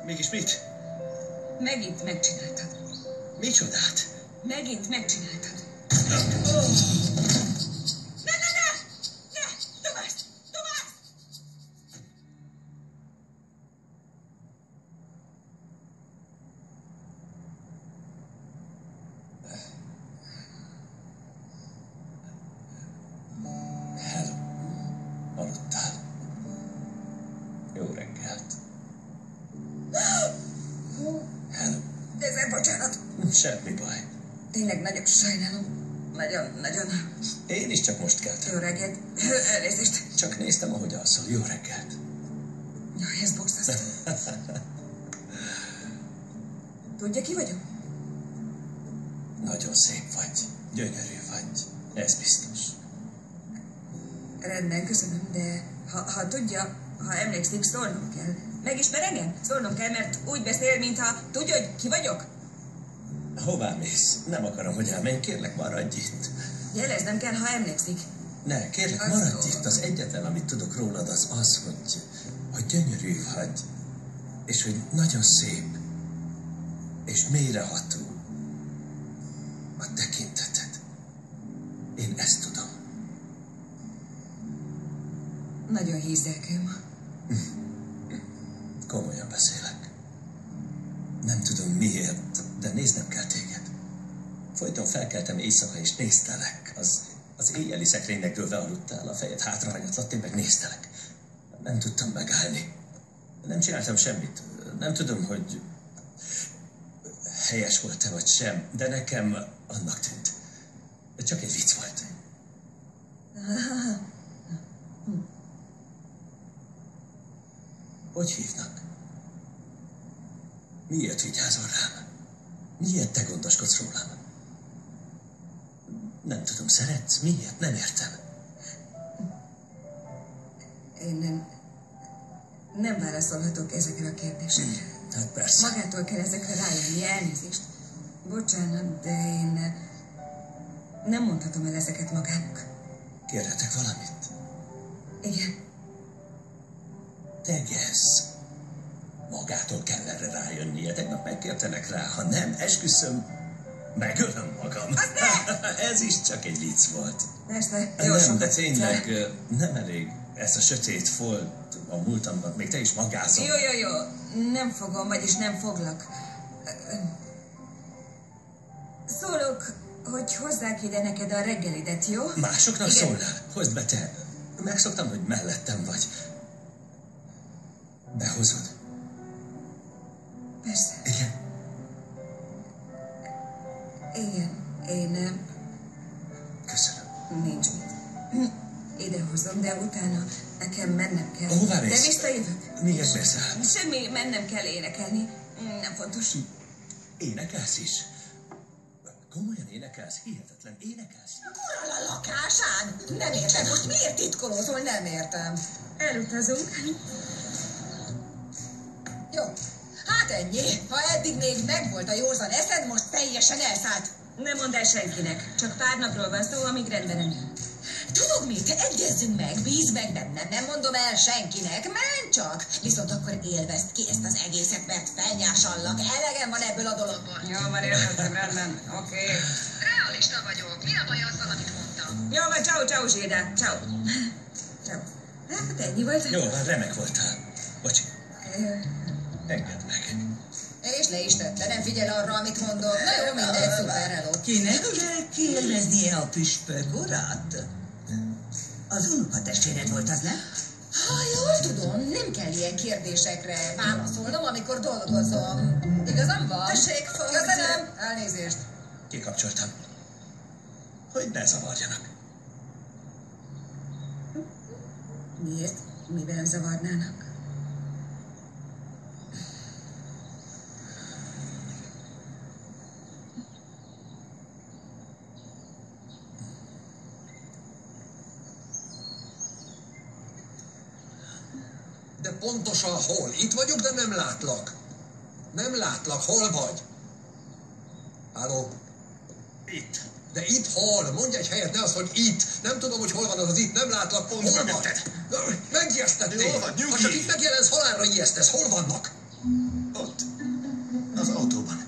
Mégis mit? Megint megcsináltad. Micsodát? Megint megcsináltad. Ne! Tomás! Tomás! Hello. Aludtál. Jó reggelt. Hello. Ezer bocsánat. Semmi baj. Tényleg nagyon sajnálom. Nagyon. Én is csak most keltem. Jó reggelt. Elnézést. Csak néztem, ahogy alszol. Jó reggelt. Jaj, ez borzasztó. Tudja, ki vagyok? Nagyon szép vagy. Gyönyörű vagy. Ez biztos. Rendben, köszönöm, de ha tudja, ha emlékszik, szólnom kell. Megismer engem? Szólnom kell, mert úgy beszél, mintha tudja, hogy ki vagyok. Hová mész? Nem akarom, hogy elmenj. Kérlek, maradj itt. Jeleznem kell, ha emlékszik. Ne, kérlek, Az maradj jó. itt. Az egyetlen, amit tudok rólad, az, hogy gyönyörű vagy. És hogy nagyon szép. És mélyreható. A tekinteted. Én ezt tudom. Nagyon hízelgőm. Komolyan beszélek. Nem tudom miért, de néznem kell téged. Folyton felkeltem éjszaka és néztelek. Az éjjeli szekrénynek dőlve aludtál, a fejed hátrahanyatlatt, én meg néztelek. Nem tudtam megállni. Nem csináltam semmit. Nem tudom, hogy helyes volt-e vagy sem, de nekem annak tűnt. Csak egy vicc volt. Hogy hívnak? Miért vigyázol rám? Miért te gondoskodsz rólam? Nem tudom, szeretsz? Miért? Nem értem. Én nem válaszolhatok ezekre a kérdésekre. Hát persze. Magától kell ezekre rájönni, elnézést. Bocsánat, de én nem mondhatom el ezeket magának. Kérhetek valamit? Igen, Tegez. Magától kell erre rájönnie. Tegnap megkértenek rá. Ha nem, esküszöm, megölöm magam. Ez is csak egy vicc volt. persze. Nem, de sokat tényleg nem elég ez a sötét folt a múltamban. Még te is magázol. Jó. Nem fogom, vagyis nem foglak. Szólok, hogy hozzák ide neked a reggelidet, jó? Másoknak Igen. szólnál? Hozd be te. Megszoktam, hogy mellettem vagy. Behozod? Persze. Igen. Igen, én Köszönöm. nincs mit. Idehozom, de utána nekem mennem kell. Hová De mész? visszajövök. Miért mész el? Semmi, mennem kell énekelni. Nem fontos. Énekelsz is? Komolyan énekelsz? Hihetetlen, énekelsz? Ural a lakásán? Nem értem, most miért titkolózol, nem értem. Elutazunk. Jó, hát ennyi. Ha eddig még megvolt a józan eszed, most teljesen elszállt. Nem mondd el senkinek. Csak pár napról van szó, amíg rendben nem. Tudod mit? Egyezzünk meg, bízd meg bennem, nem mondom el senkinek, menj csak! Viszont akkor élvezd ki ezt az egészet, mert felnyásallak, elegem van ebből a dologból. Jó, van, értettem, rendben. Oké. Realista vagyok, mi a baj azzal, amit mondtam? Jó, van, ciao, Zséda. Ciao. Hát ennyi volt. Jó, van, remek voltál. Bocsi, Ö, engedd meg. És le is tette, nem figyel arra, amit mondok. Na jó, mindegy, szuper, hello. Kinek kell kérdeznie a püspök urat? Az unokatestvéred volt az, nem? Ha jól tudom, nem kell ilyen kérdésekre válaszolnom, amikor dolgozom. Igazam van? Tessék, köszönöm. Elnézést. Kikapcsoltam. Hogy ne zavarjanak. miért? Miben zavarnának? De pontosan hol? Itt vagyok, de nem látlak. Nem látlak. Hol vagy? Halló? Itt. De itt hol? Mondj egy helyet, ne az, hogy itt. Nem tudom, hogy hol van az itt. Nem látlak. Hol vagy? mögötted. Megijesztettél. Jó van, nyugi. Ha csak itt megjelensz, halálra ijesztesz. Hol vannak? Ott. Az autóban.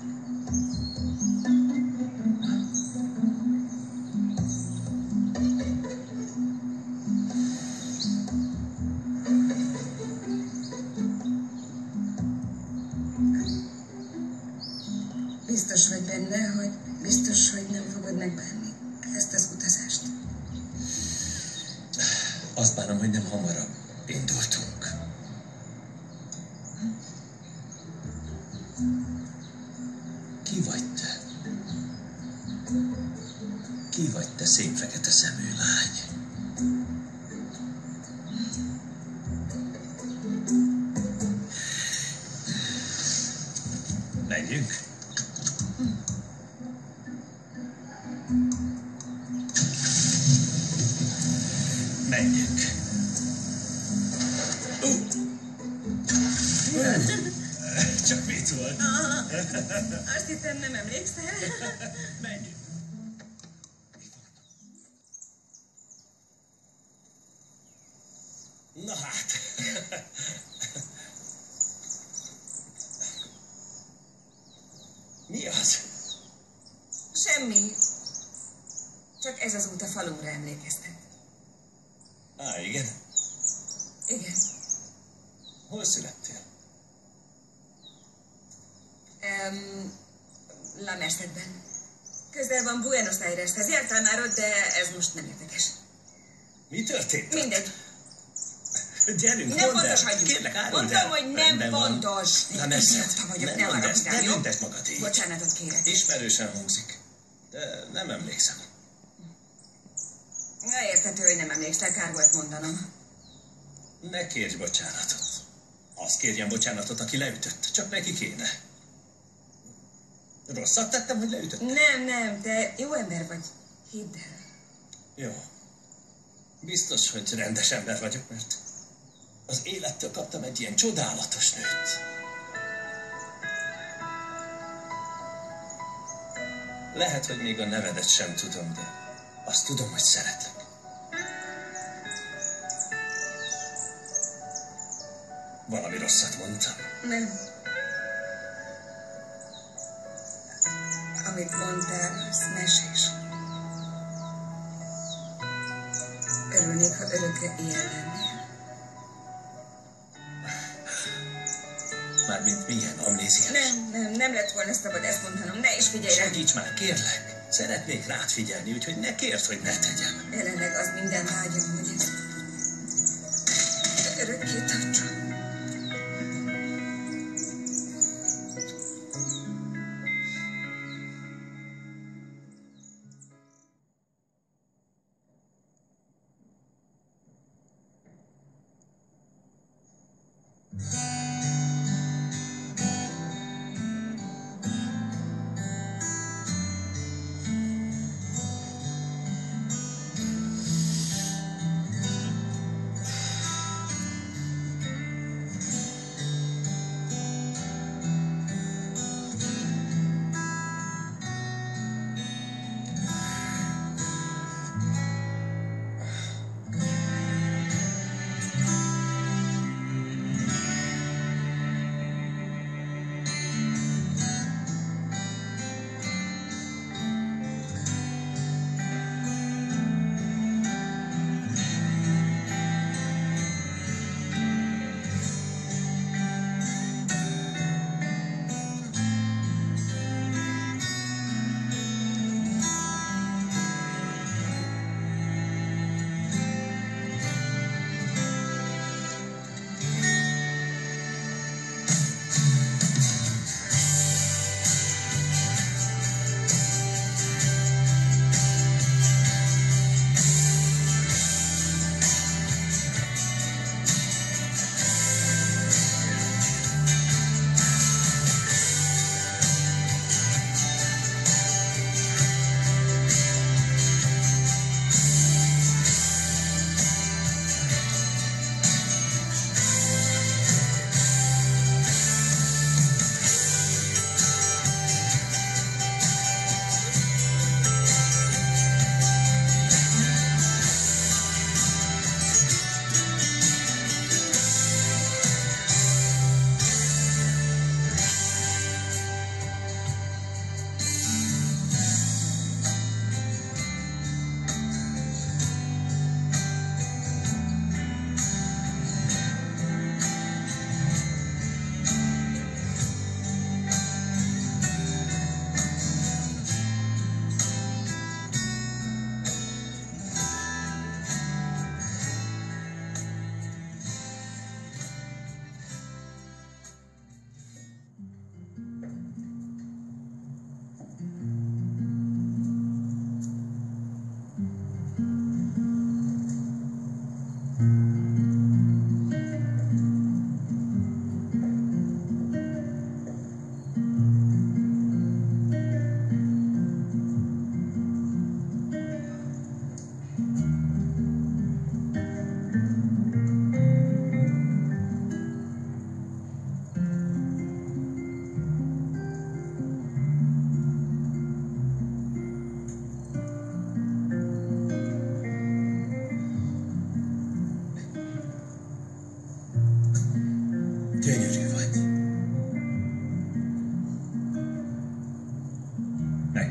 Biztos vagy benne, hogy biztos, hogy nem fogod megbánni ezt az utazást. Azt bánom, hogy nem hamarabb indultunk. Ki vagy te? Ki vagy te, szép fekete szemű lány? Menjünk? Menjünk. Csak vicc volt. Azt hittem, nem emlékszel. Menjünk. Na hát. Mi az? Semmi. Csak ez az út a falumra emlékeztet. Igen. Igen. Hol születtél? La Mercedben. Közel van Buenos Aireshez. Jártál már ott, de ez most nem érdekes. Mi történt? Mindegy. Gyerünk, Nem mondd el. fontos, hagyjuk. Kérlek, áruld el. Mondtam, hogy nem Rendben van. fontos. La Merced. Idióta vagyok, ne Nem mondd ezt, haragudj rám, ne jó? büntesd magad így. Bocsánatot kérek. Ismerősen hangzik. De nem emlékszem. Na, érthető, hogy nem emlékszel, kár volt mondanom. Ne kérj bocsánatot. Azt kérjen bocsánatot, aki leütött. Csak neki kéne. Rosszat tettem, hogy leütött? Nem, te jó ember vagy. Hidd el. Jó. Biztos, hogy rendes ember vagyok, mert az élettől kaptam egy ilyen csodálatos nőt. Lehet, hogy még a nevedet sem tudom, de azt tudom, hogy szeretlek. Valami rosszat mondtam. Nem. Amit mondtál, az mesés. Örülnék, ha örökre ilyen lennél. Mármint milyen amnéziás. Nem lett volna szabad ezt mondanom. Ne is figyelj rá. Segíts már, kérlek. Szeretnék rád figyelni, úgyhogy ne kérd, hogy ne tegyem. Jelenleg az minden vágyam, hogy ez örökké tartson.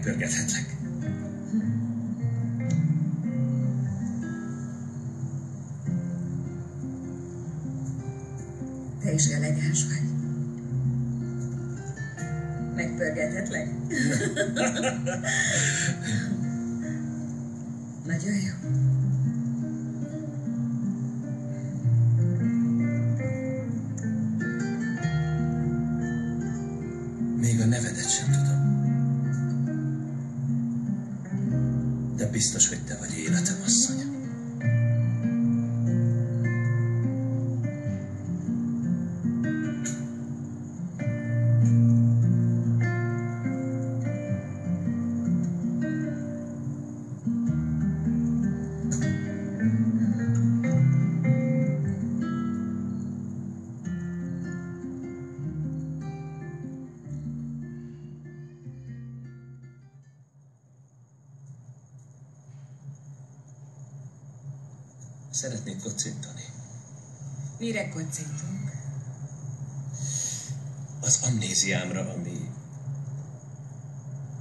Megpörgethetlek. Te is elegáns vagy. Megpörgethetlek? Nagyon jó. Még a nevedet sem tudom. De biztos, hogy te vagy életem asszonya. Szeretnék kocintani. Mire kocintunk? Az amnéziámra, ami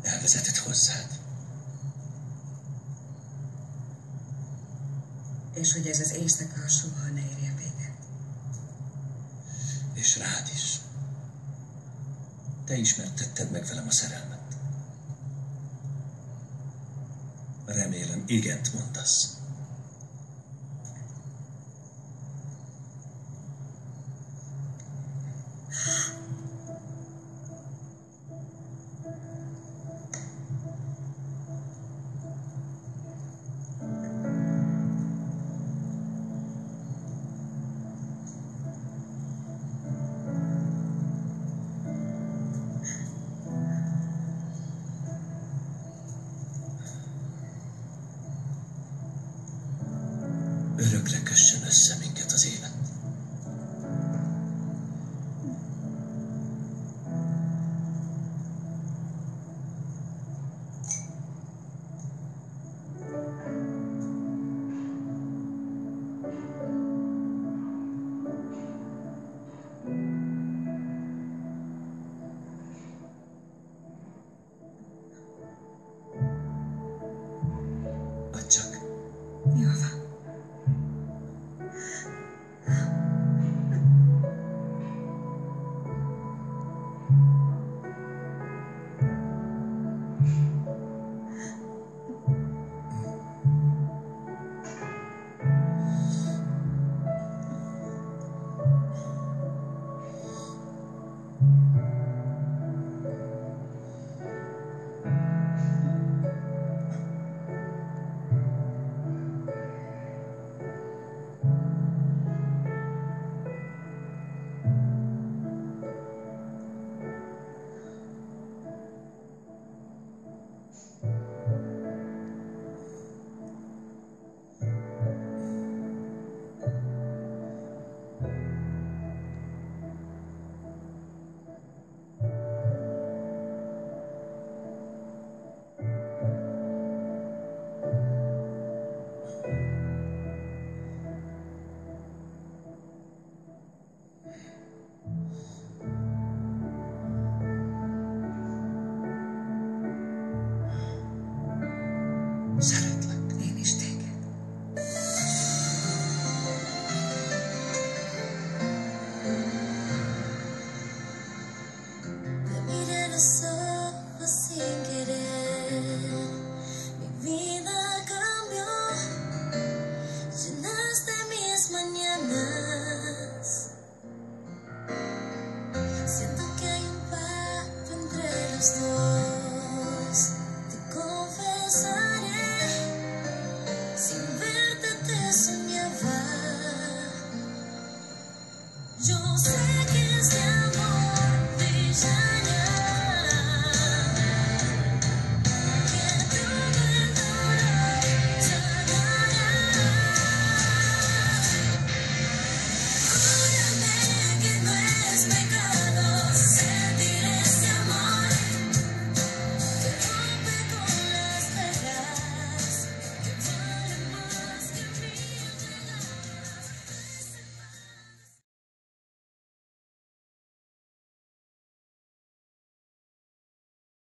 elvezetett hozzád. És hogy ez az éjszaka soha ne érjen véget. És rád is. Te ismertetted meg velem a szerelmet. Remélem, igent mondasz.